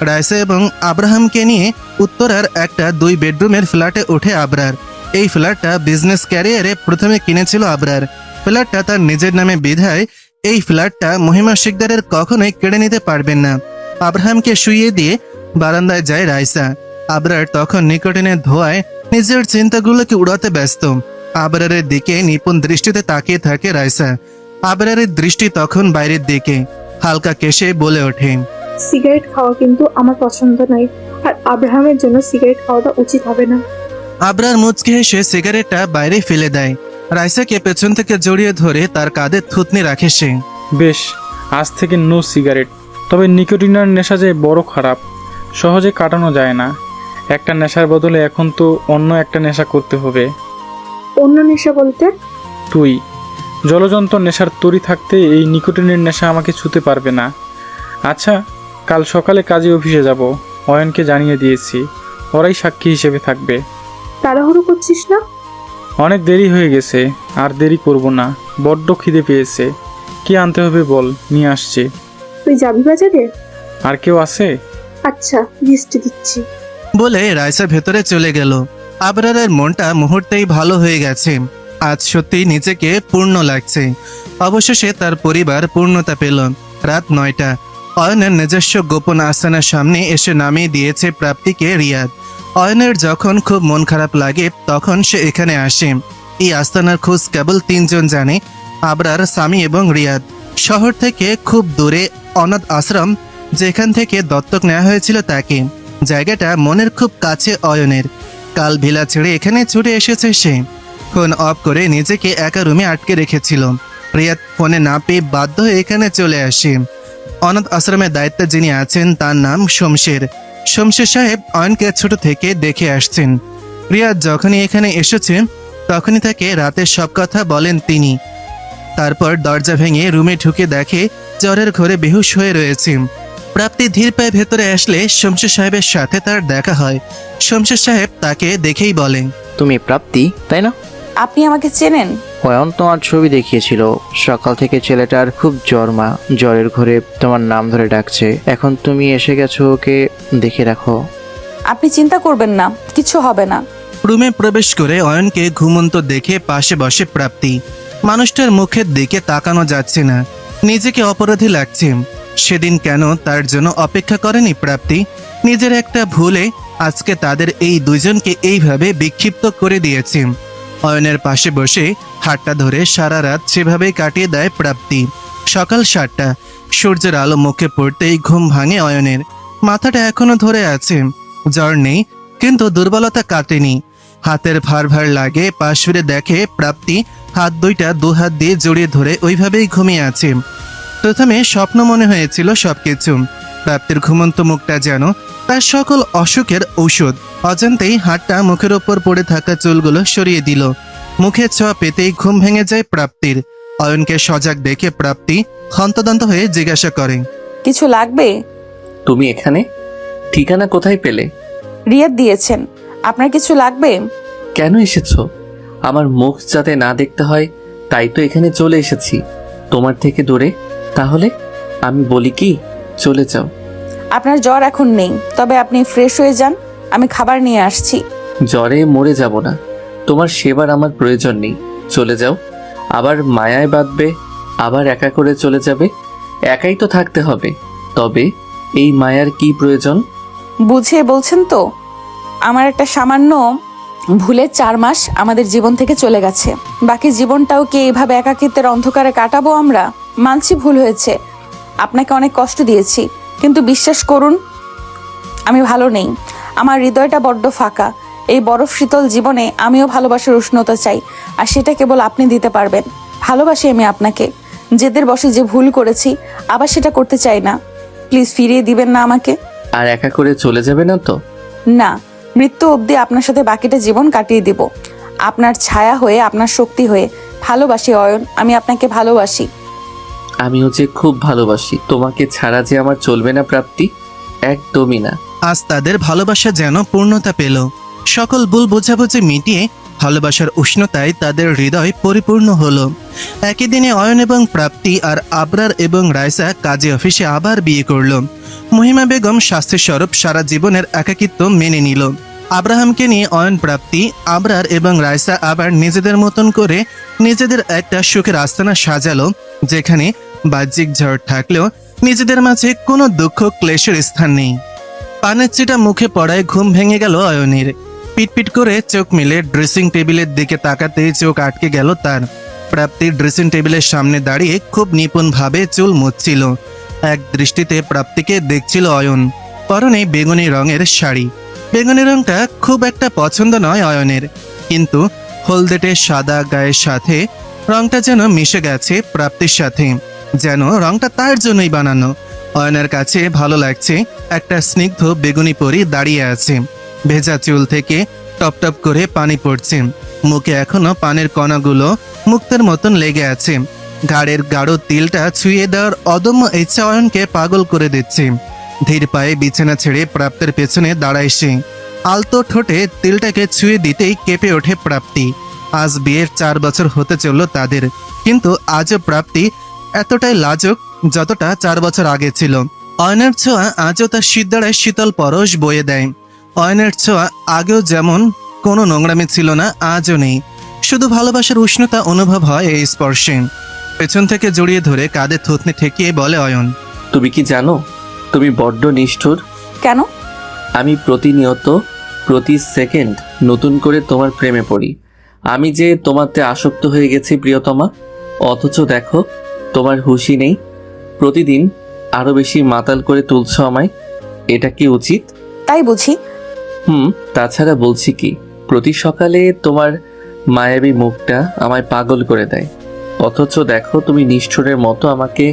রাইসা এবং আব্রাহামকে নিয়ে উত্তরার একটা 2 বেডরুমের ফ্ল্যাটে ওঠে আবরার। এই ফ্ল্যাটটা বিজনেস ক্যারিয়ারে প্রথমে কিনেছিল আবরার। ফ্ল্যাটটা তার নিজের নামে বিধায় এই ফ্ল্যাটটা মহিমা শিকদারের কখনোই কেড়ে নিতে পারবেন না। আব্রাহামকে শুইয়ে দিয়ে বারান্দায় যায় রাইসা। আবরার তখন নিকোটিনের ধোঁয়ায় নিজের চিন্তাগুলোকে উড়াতে ব্যস্ত। আবরারের দিকে নিপুণ দৃষ্টিতে তাকিয়ে থাকে রাইসা। আবরারের দৃষ্টি তখন বাইরের দিকে। হালকা কেশে বলে ওঠে, সিগারেট খাওয়া কিন্তু আমার পছন্দ নয়, আর আব্রাহামের জন্য সিগারেট খাওয়াটা উচিত হবে না। আবরার মুচকি হেসে সিগারেটটা বাইরে ফেলে দেয়। রাইসাকে পেছন থেকে জড়িয়ে ধরে তার কাঁধে থুতনি রাখে সে। বেশ, আজ থেকে নো সিগারেট। তবে নিকোটিনের নেশা যে বড় খারাপ, সহজে কাটানো যায় না। একটা নেশার বদলে এখন তো অন্য একটা নেশা করতে হবে। অন্য নেশা বলতে? তুই জলযন্ত্র নেশার তরি থাকতে এই নিকোটিনের নেশা আমাকে ছুতে পারবে না। আচ্ছা, কাল সকালে কাজে অফিসে যাব, অয়নকে জানিয়ে দিয়েছি, ওরাই সাক্ষী হিসেবে থাকবে। তাড়াহুড়ো করছিস না? অনেক দেরি হয়ে গেছে, আর দেরি করব না। বড্ড খিদে পেয়েছে। কি আনতে হবে বল, নিয়ে আসছি। তুই যাবি বাজারে? আর কেউ আছে? আচ্ছা, লিস্ট দিচ্ছি। বলে রাইসা ভেতরে চলে গেল। আবরারের মনটা মুহূর্তেই ভালো হয়ে গেছে। আজ সত্যি নিজেকে পূর্ণ লাগছে। অবশেষে তার পরিবার পূর্ণতা পেল। রাত 9টা। অয়নের নিজস্ব গোপন আস্তানার সামনে এসে নামিয়ে দিয়েছে প্রাপ্তিকে রিয়াদ। অয়নের যখন খুব মন খারাপ লাগে তখন সে এখানে আসে। এই আস্তানার খোঁজ কেবল 3 জন জানে, আবরার, সামি এবং রিয়াদ। শহর থেকে খুব দূরে অনাথ আশ্রম, যেখান থেকে দত্তক নেওয়া হয়েছিল তাকে। জায়গাটা মনের খুব কাছে অয়নের। কাল ভিলা ছেড়ে এখানে ছুটে এসেছে সে। ফোন অফ করে নিজেকে একা রুমে আটকে রেখেছিল। রিয়াদ ফোনে না পেয়ে বাধ্য হয়ে এখানে চলে আসে। অনাথ আশ্রমের দায়িত্বে যিনি আছেন তার নাম শমশের। শমশের সাহেব অয়নকে ছোট থেকে দেখে আসছেন। রিয়াদ যখনই এখানে এসেছে তখনই তাকে রাতের সব কথা বলেন তিনি। তারপর দরজা ভেঙে রুমে ঢুকে দেখে জ্বরের ঘরে বেহুশ হয়ে রয়েছে। প্রাপ্তি ধীর পায়ে ভেতরে আসলে শমশের সাহেবের সাথে তার দেখা হয়। শমশের সাহেব তাকে দেখেই বলেন, তুমি প্রাপ্তি, তাই না? আপনি আমাকে চেনেন? অয়ন তোমার ছবি দেখিয়েছিল। সকাল থেকে ছেলেটার খুব জ্বর মা, জ্বরের ঘরে তোমার নাম ধরে ডাকছে। এখন তুমি এসে গেছো, ওকে দেখে রাখো। আপনি চিন্তা করবেন না, কিছু হবে না। রুমে প্রবেশ করে অয়নকে ঘুমন্ত দেখে পাশে বসে প্রাপ্তি। মানুষটার মুখের দিকে তাকানো যাচ্ছে না, নিজেকে অপরাধী লাগছে। সেদিন কেন তার জন্য অপেক্ষা করেনি প্রাপ্তি? নিজের একটা ভুলে আজকে তাদের এই দুজনকে এইভাবে বিক্ষিপ্ত করে দিয়েছে। অয়নের পাশে বসে হাতটা ধরে সারা রাত সেভাবেই কাটিয়ে দেয় প্রাপ্তি। সকাল 7টা, সূর্যের আলো মুখে পড়তেই ঘুম ভাঙে অয়নের। মাথাটা এখনো ধরে আছে, জ্বর নেই কিন্তু দুর্বলতা কাটেনি। হাতের ভার ভার লাগে। পাশ ফিরে দেখে প্রাপ্তি হাত দুইটা 2 হাত দিয়ে জড়িয়ে ধরে ওইভাবেই ঘুমিয়ে আছে। প্রথমে স্বপ্ন মনে হয়েছিল সবকিছু। প্রাপ্তির ঘুমন্ত মুখটা যেন তার সকল অসুখের ঔষধ। অজান্তেই হাতটা মুখের ওপর পড়ে থাকা চুলগুলো সরিয়ে দিল। মুখে ছোঁয়া পেতেই ঘুম ভেঙে যায় প্রাপ্তির। অয়নকে সজাগ দেখে প্রাপ্তি হন্তদন্ত হয়ে জিজ্ঞাসা করে, কিছু লাগবে? তুমি এখানে? ঠিকানা কোথায় পেলে? রিয়াদ দিয়েছেন। আপনার কিছু লাগবে? কেন এসেছো? আমার মুখ যাতে না দেখতে হয় তাই তো এখানে চলে এসেছি, তোমার থেকে দূরে। তাহলে আমি বলি কি, চলে যাও। আপনার জ্বর এখন নেই, তবে আপনি ফ্রেশ হয়ে যান, আমি খাবার নিয়ে আসছি। জ্বরে মরে যাব না, তোমার সেবার আমার প্রয়োজন নেই। চলে যাও। আবার মায়ায় বাঁধবে, আবার একা করে চলে যাবে। একাই তো থাকতে হবে, তবে এই মায়ার কি প্রয়োজন? বুঝিয়ে বলছেন তো? আমার একটা সামান্য ভুলে 4 মাস আমাদের জীবন থেকে চলে গেছে। বাকি জীবনটাও কি এইভাবে একাকিত্বের অন্ধকারে কাটাবো আমরা? মানছি ভুল হয়েছে, আপনাকে অনেক কষ্ট দিয়েছি, কিন্তু বিশ্বাস করুন আমি ভালো নেই। আমার হৃদয়টা বড্ড ফাঁকা। এই বরফ শীতল জীবনে আমিও ভালোবাসার উষ্ণতা চাই, আর সেটা কেবল আপনি দিতে পারবেন। ভালোবাসি আমি আপনাকে। জেদের বশে যে ভুল করেছি আবার সেটা করতে চাই না। প্লিজ ফিরিয়ে দিবেন না আমাকে। আর একা করে চলে যাবে না তো? না, মৃত্যু অবধি আপনার সাথে বাকিটা জীবন কাটিয়ে দিব, আপনার ছায়া হয়ে, আপনার শক্তি হয়ে। ভালোবাসি অয়ন, আমি আপনাকে ভালোবাসি। আমিও যে খুব ভালোবাসি। তোমাকে ছাড়া যে আমার চলবে না প্রাপ্তি, একদমই না। আজ তাদের ভালোবাসা যেন পূর্ণতা পেল। সকল ভুল বোঝাবুঝি মিটিয়ে ভালোবাসার উষ্ণতায় তাদের হৃদয় পরিপূর্ণ হলো। একই দিনে অয়ন এবং প্রাপ্তি আর আবরার এবং রাইসা কাজী অফিসে আবার বিয়ে করল। মহিমা বেগম শাস্তিস্বরূপ সারা জীবনের একাকিত্ব মেনে নিল। আব্রাহামকে নিয়ে অয়ন, প্রাপ্তি, আবরার এবং রাইসা আবার নিজেদের মতন করে নিজেদের একটা সুখের আস্তানা সাজালো, যেখানে বাহ্যিক ঝড় থাকলেও নিজেদের মাঝে কোনো দুঃখ ক্লেশের স্থান নেই। পানের চিটা মুখে পড়ায় ঘুম ভেঙে গেল অয়নের। পিটপিট করে চোখ মিলে ড্রেসিং টেবিলের দিকে তাকাতেই চোখ আটকে গেল তার। প্রাপ্তির ড্রেসিং টেবিলের সামনে দাঁড়িয়ে খুব নিপুণভাবে চুল মুছছিল। এক দৃষ্টিতে প্রাপ্তিকে দেখছিল অয়ন। পরনে বেগুনি রঙের শাড়ি। বেগুনি রংটা খুব একটা পছন্দ নয় অয়নের, কিন্তু হলদেটে সাদা গায়ের সাথে রংটা যেন মিশে গেছে প্রাপ্তির সাথে, যেন রংটা তার জন্যই বানানো। অয়নের কাছে ভালো লাগছে, একটা স্নিগ্ধ বেগুনি পরি দাঁড়িয়ে আছে, ভেজা চুল থেকে টপ টপ করে পানি পড়ছে, মুখে এখনো পানির কণাগুলো মুক্তের মতন লেগে আছে। ঘাড়ের গাঢ় তিলটা ছুঁয়ে দেওয়ার অদম্য ইচ্ছা অয়নকে পাগল করে দিচ্ছে। ধীর পায়ে বিছানা ছেড়ে প্রাপ্তের পেছনে দাঁড়ায় সে। আলতো ঠোঁটে তিলটাকে ছুঁয়ে দিতেই কেঁপে ওঠে প্রাপ্তি। আজ বিয়ের 4 বছর হতে চলল তাদের, কিন্তু আজও প্রাপ্তি এতটাই লাজুক যতটা 4 বছর আগে ছিল। অয়নের ছোঁয়া আজও তার সিদ্ধারায় শীতল পরশ বয়ে দেয়। অয়নের ছোঁয়া আগেও যেমন কোনো নোংরামি ছিল না, আজও নেই, শুধু ভালোবাসার উষ্ণতা অনুভব হয় এই স্পর্শে। পেছন থেকে জড়িয়ে ধরে কাঁধে থুতনি ঠেকিয়ে বলে অয়ন, তুমি কি জানো তুমি বড্ড নিষ্ঠুর? কেন? আমি প্রতিনিয়ত প্রতি সেকেন্ড নতুন করে তোমার প্রেমে পড়ি। আমি যে তোমাতে আসক্ত হয়ে গেছি প্রিয়তমা, অথচ দেখো তোমার হুঁশই নেই। প্রতিদিন আরো বেশি মাতাল করে তুলছো আমায়, এটা কি উচিত? তাই বুঝি। তাছাড়া বলছি কি, প্রতি সকালে তোমার মায়াবী মুখটা আমায় পাগল করে দেয়, অথচ দেখো তুমি নিষ্ঠুরের মতো আমাকে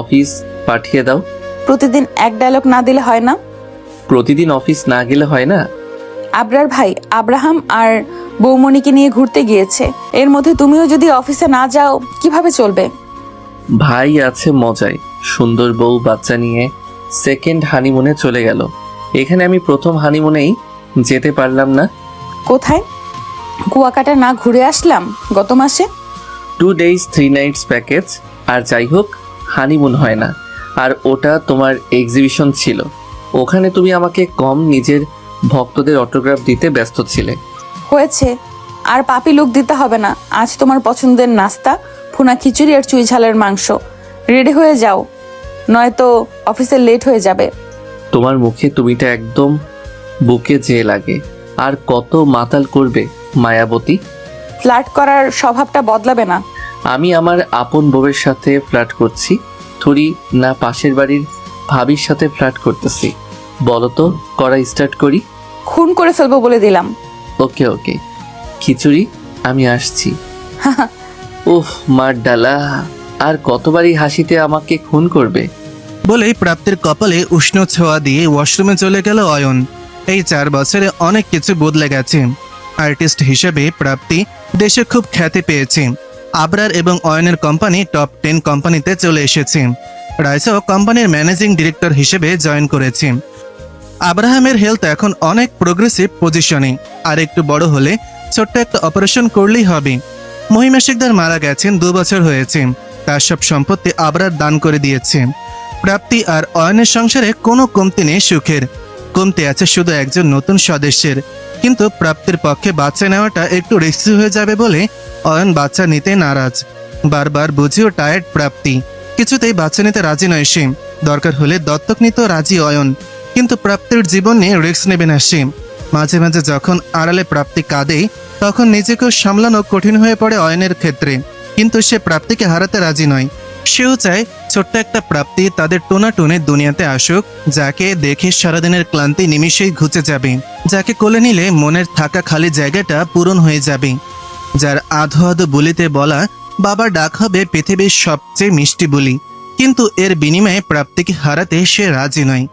অফিস পাঠিয়ে দাও। প্রতিদিন এক ডায়লগ না দিলে হয় না? প্রতিদিন অফিস না গেলে হয় না? আবরার ভাই আব্রাহাম আর বৌমণিকে নিয়ে ঘুরতে গিয়েছে, এর মধ্যে তুমিও যদি অফিসে না যাও কিভাবে চলবে? ভাই আছে মজায়, সুন্দর বউ বাচ্চা নিয়ে সেকেন্ড হানিমুনে চলে গেল। এখানে আমি প্রথম হানিমুনেই যেতে পারলাম না। কোথায়? কুয়াকাটা না ঘুরে আসলাম গত মাসে? 2 days 3 nights প্যাকেজ। আর যাই হোক, হানিমুন হয় না, আর ওটা তোমার এক্সিবিশন ছিল। ওখানে তুমি আমাকে কম নিজের ভক্তদের অটোগ্রাফ দিতে ব্যস্ত ছিলে। হয়েছে, আর পাপি লুক দিতে হবে না। আজ তোমার পছন্দের নাস্তা, ভুনা খিচুড়ি আর চুই ঝালের মাংস। রেডি হয়ে যাও, নয়তো অফিসে লেট হয়ে যাবে। তোমার মুখে তুমিটা একদম বুকে যেয়ে লাগে। আর কত মাতাল করবে মায়াবতী? ফ্লার্ট করার স্বভাবটা বদলাবে না। আমি আমার আপন বউয়ের সাথে ফ্লার্ট করছি, থরি না পাশের বাড়ির ভাবির সাথে ফ্লার্ট করতেছি? বলো তো, করা স্টার্ট করি। খুন করে ফেলবো বলে দিলাম। ওকে ওকে খিচুড়ি, আমি আসছি। উফ মার ডালা, আর কতবারই হাসিতে আমাকে খুন করবে? বলেই প্রাপ্তির কপালে উষ্ণ ছোঁয়া দিয়ে ওয়াশরুমে চলে গেল অয়ন। এই 4 বছরে অনেক কিছু বদলে গেছে। আর্টিস্ট হিসেবে প্রাপ্তি দেশে খুব খ্যাতি পেয়েছে। আবরার এবং অয়নের কোম্পানি টপ 10 কোম্পানিতে চলে এসেছে। রাইসাও কোম্পানির ম্যানেজিং ডিরেক্টর হিসেবে জয়েন করেছে। আব্রাহামের হেলথ এখন অনেক প্রোগ্রেসিভ পজিশনে, আর একটু বড় হলে ছোট্ট একটা অপারেশন করলেই হবে। মহিমা শিকদার মারা গেছেন, 2 বছর হয়েছে। তার সব সম্পত্তি আবরার দান করে দিয়েছে। প্রাপ্তি আর অয়নের সংসারে কোনো কমতি নেই সুখের, কমতি আছে শুধু একজন নতুন সদস্যের। কিন্তু প্রাপ্তির পক্ষে বাচ্চা নেওয়াটা একটু রিস্কি হয়ে যাবে বলে অয়ন বাচ্চা নিতে নারাজ। বারবার বুঝিও টায়ার্ড প্রাপ্তি, কিছুতেই বাচ্চা নিতে রাজি নয় সে। দরকার হলে দত্তক নিতেও রাজি অয়ন, কিন্তু প্রাপ্তির জীবন নিয়ে রিস্ক নেবে না সে। মাঝে মাঝে যখন আড়ালে প্রাপ্তি কাঁদে, তখন নিজেকেও সামলানো কঠিন হয়ে পড়ে অয়নের ক্ষেত্রে। কিন্তু সে প্রাপ্তিকে হারাতে রাজি নয়। সেও চায় ছোট্ট একটা প্রাপ্তি তাদের টোনাটুনে দুনিয়াতে আসুক, যাকে দেখে সারাদিনের ক্লান্তি নিমিষেই ঘুচে যাবে, যাকে কোলে নিলে মনের থাকা খালি জায়গাটা পূরণ হয়ে যাবে, যার আধো আধো বলিতে বলা বাবার ডাক হবে পৃথিবীর সবচেয়ে মিষ্টি বলি। কিন্তু এর বিনিময়ে প্রাপ্তিকে হারাতে সে রাজি নয়।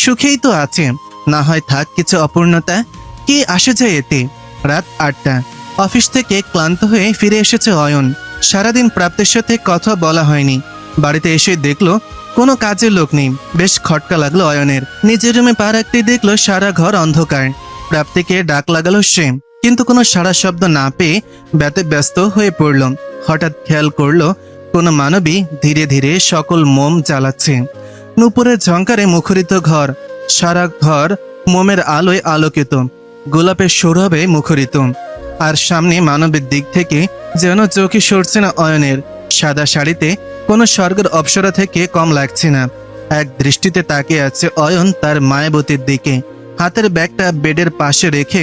সুখেই তো আছে, না হয় থাক কিছু অপূর্ণতা, কি আসে যায় এতে। রাত 8টা, অফিস থেকে ক্লান্ত হয়ে ফিরে এসেছে অয়ন। সারাদিন প্রাপ্তির সাথে কথা বলা হয়নি। বাড়িতে এসে দেখলো কোনো কাজের লোক নেই। বেশ খটকা লাগলো অয়নের। নিজের রুমে পা রাখতেই দেখলো সারা ঘর অন্ধকার। প্রাপ্তিকে ডাক লাগালো সে, কিন্তু কোনো সাড়া শব্দ না পেয়ে ব্যস্ত হয়ে পড়ল। হঠাৎ খেয়াল করলো কোনো মানবী ধীরে ধীরে সকল মোম জ্বালাচ্ছে। নুপুরের ঝংকারে মুখরিত ঘর, সারা ঘর মোমের আলোয় আলোকিত, গোলাপের সৌরভে মুখরিত। আর সামনে মানবের দিক থেকে যেন চোখে সরছে না অয়নের। সাদা শাড়িতে কোনো স্বর্গের অপ্সরা থেকে কম লাগছে না। এক দৃষ্টিতে তাকিয়ে আছে অয়ন তার মায়াবতীর দিকে। হাতের ব্যাগটা বেডের পাশে রেখে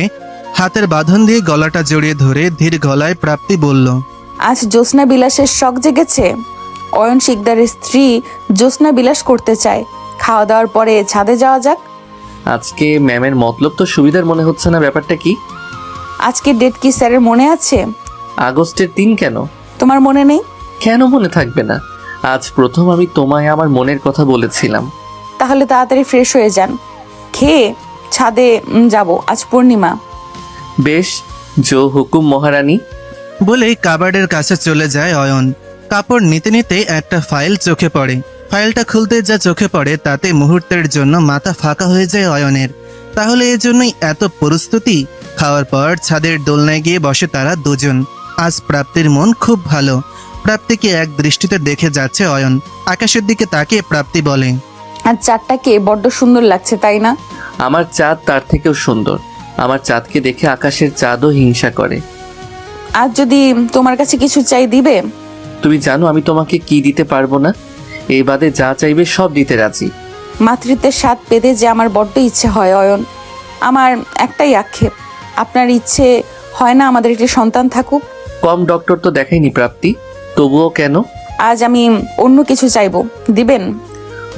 হাতের বাঁধন দিয়ে গলাটা জড়িয়ে ধরে ধীর গলায় প্রাপ্তি বলল, আজ জ্যোৎস্না বিলাসের শখ জেগেছে। অয়ন শিকদারের স্ত্রী জ্যোৎস্না বিলাস করতে চায়। খাওয়া দাওয়ার পরে ছাদে যাওয়া যাক। আজকে ম্যামের মতলব তো সুবিধার মনে হচ্ছে না, ব্যাপারটা কি? আজকের ডেট কি স্যারের মনে আছে? আগস্টের 3 কেন? তোমার মনে নেই? কেন মনে থাকবে না? আজ প্রথম আমি তোমায় আমার মনের কথা বলেছিলাম। তাহলে তাড়াতাড়ি ফ্রেশ হয়ে যান, খেয়ে ছাদে যাব, আজ পূর্ণিমা। বেশ, জো হুকুম মহারানী। বলেই কাবার্ডের কাছে চলে যায় অয়ন। কাপড় নিতে নিতে একটা ফাইল চোখে পড়ে। ফাইলটা খুলতে যা চোখে পড়ে তাতে মুহূর্তের জন্য মাথা ফাঁকা হয়ে যায় অয়নের। তাহলে এজন্যই এত প্রস্তুতি? খাওয়ার পর ছাদের দোলনায় গিয়ে বসে তারা দুজন। আজ প্রাপ্তির মন খুব ভালো। প্রাপ্তিকে এক দৃষ্টিতে দেখে যাচ্ছে অয়ন। আকাশের দিকে তাকিয়ে প্রাপ্তি বলে, আর চাঁদটাকে বড্ড সুন্দর লাগছে, তাই না? আমার চাঁদ তার থেকেও সুন্দর। আমার চাঁদকে দেখে আকাশের চাঁদও হিংসা করে। আজ যদি তোমার কাছে কিছু চাই দিবে? তুমি জানো আমি তোমাকে কি দিতে পারবো না। এই বাদে যা চাইবে সব দিতে রাজি। মাতৃত্বের স্বাদ পেতে যে আমার বড্ড ইচ্ছে হয় অয়ন। আমার একটাই আক্ষেপ, আপনার ইচ্ছে হয় না আমাদের একটি সন্তান থাকুক? কম ডক্টর তো দেখাইনি প্রাপ্তি, তবুও কেন? আজ আমি অন্য কিছু চাইবো, দিবেন?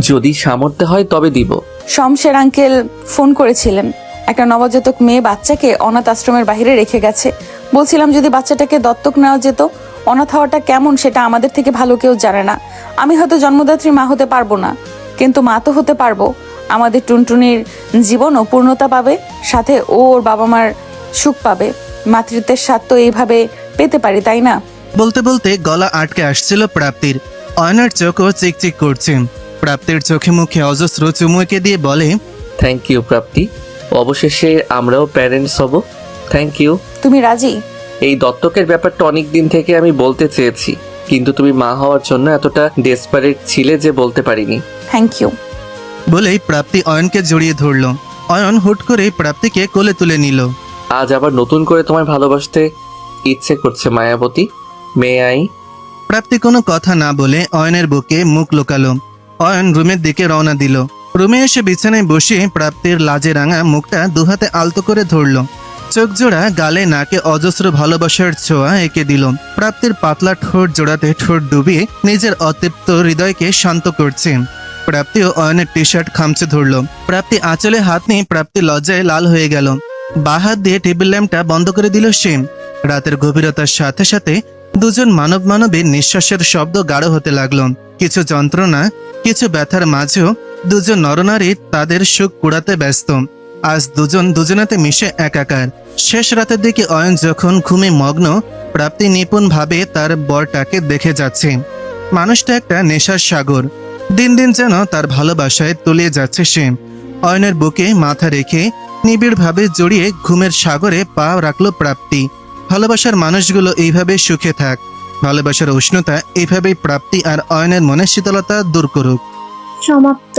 যদি সামর্থ্য হয় তবে দিব। শমশের আঙ্কেল ফোন করেছিলেন, একটা নবজাতক মেয়ে বাচ্চাকে অনাথ আশ্রমের বাইরে রেখে গেছে। বলছিলাম যদি বাচ্চাটাকে দত্তক নেওয়া যেত। অনাথ হওয়াটা কেমন সেটা আমাদের থেকে ভালো কেউ জানে না। আমি হয়তো জন্মদাত্রী মা হতে পারবো না, কিন্তু মা তো হতে পারবো। আমাদের টুনটুনির জীবনও পূর্ণতা পাবে, সাথে ওর বাবা মার সুখ পাবে। মাতৃত্বের স্বাদ তো এইভাবে পেতে পারি, তাই না? বলতে বলতে গলা আটকে আসছিল প্রাপ্তির। অয়নের চোখও চিকচিক করছে। প্রাপ্তির চোখে মুখে অজস্র চুমু এঁকে দিয়ে বলে, থ্যাংক ইউ প্রাপ্তি। অবশেষে আমরাও প্যারেন্টস হব। Thank you. তুমি রাজি? এই দত্তকের ব্যাপারটা অনেক দিন থেকে আমি বলতে চেয়েছি, কিন্তু তুমি মা হওয়ার জন্য এতটা ডেসপারেট ছিলে যে বলতে পারিনি। Thank you. বলেই প্রাপ্তি অয়নকে জড়িয়ে ধরল। অয়ন হুট করে প্রাপ্তিকে কোলে তুলে নিল। আজ আবার নতুন করে তোমায় ভালোবাসতে ইচ্ছে করছে মায়াবতী। মেয়ে আই। প্রাপ্তি কোনো কথা না বলে অয়নের বুকে মুখ লুকালো। অয়ন রুমের দিকে রওনা দিল। রুমে এসে বিছানায় বসে প্রাপ্তির লাজে রাঙা মুখটা দুহাতে আলতো করে ধরল। চোখ জোড়া গালে নাকে অজস্র ভালোবাসার ছোঁয়া এঁকে দিল। প্রাপ্তির পাতলা ঠোঁট জোড়াতে ঠোঁট ডুবিয়ে নিজের অতৃপ্ত হৃদয়কে শান্ত করছে। প্রাপ্তিও অয়নের টি শার্ট খামচে ধরল। প্রাপ্তি আঁচলে হাত নিয়ে প্রাপ্তি লজ্জায় লাল হয়ে গেল। বাঁ হাত দিয়ে টেবিল ল্যাম্পটা বন্ধ করে দিল সে। রাতের গভীরতার সাথে সাথে দুজন মানবের নিঃশ্বাসের শব্দ গাঢ় হতে লাগলো। কিছু যন্ত্রণা, কিছু ব্যথার মাঝেও দুজন নরনারী তাদের সুখ কুড়াতে ব্যস্ত। আজ দুজন দুজনাতে মিশে একাকার। শেষ রাতের দিকে অয়ন যখন ঘুমে মগ্ন, প্রাপ্তি নিপুণভাবে তার বরটাকে দেখে যাচ্ছে। মানুষটা একটা নেশার সাগর। দিন দিন যেন তার ভালোবাসায় তলিয়ে যাচ্ছে সে। অয়নের বুকে মাথা রেখে নিবিড়ভাবে জড়িয়ে ঘুমের সাগরে পা রাখলো প্রাপ্তি। ভালোবাসার মানুষগুলো এইভাবে সুখে থাক। ভালোবাসার উষ্ণতা এইভাবেই প্রাপ্তি আর অয়নের মনে শীতলতা দূর করুক। সমাপ্ত।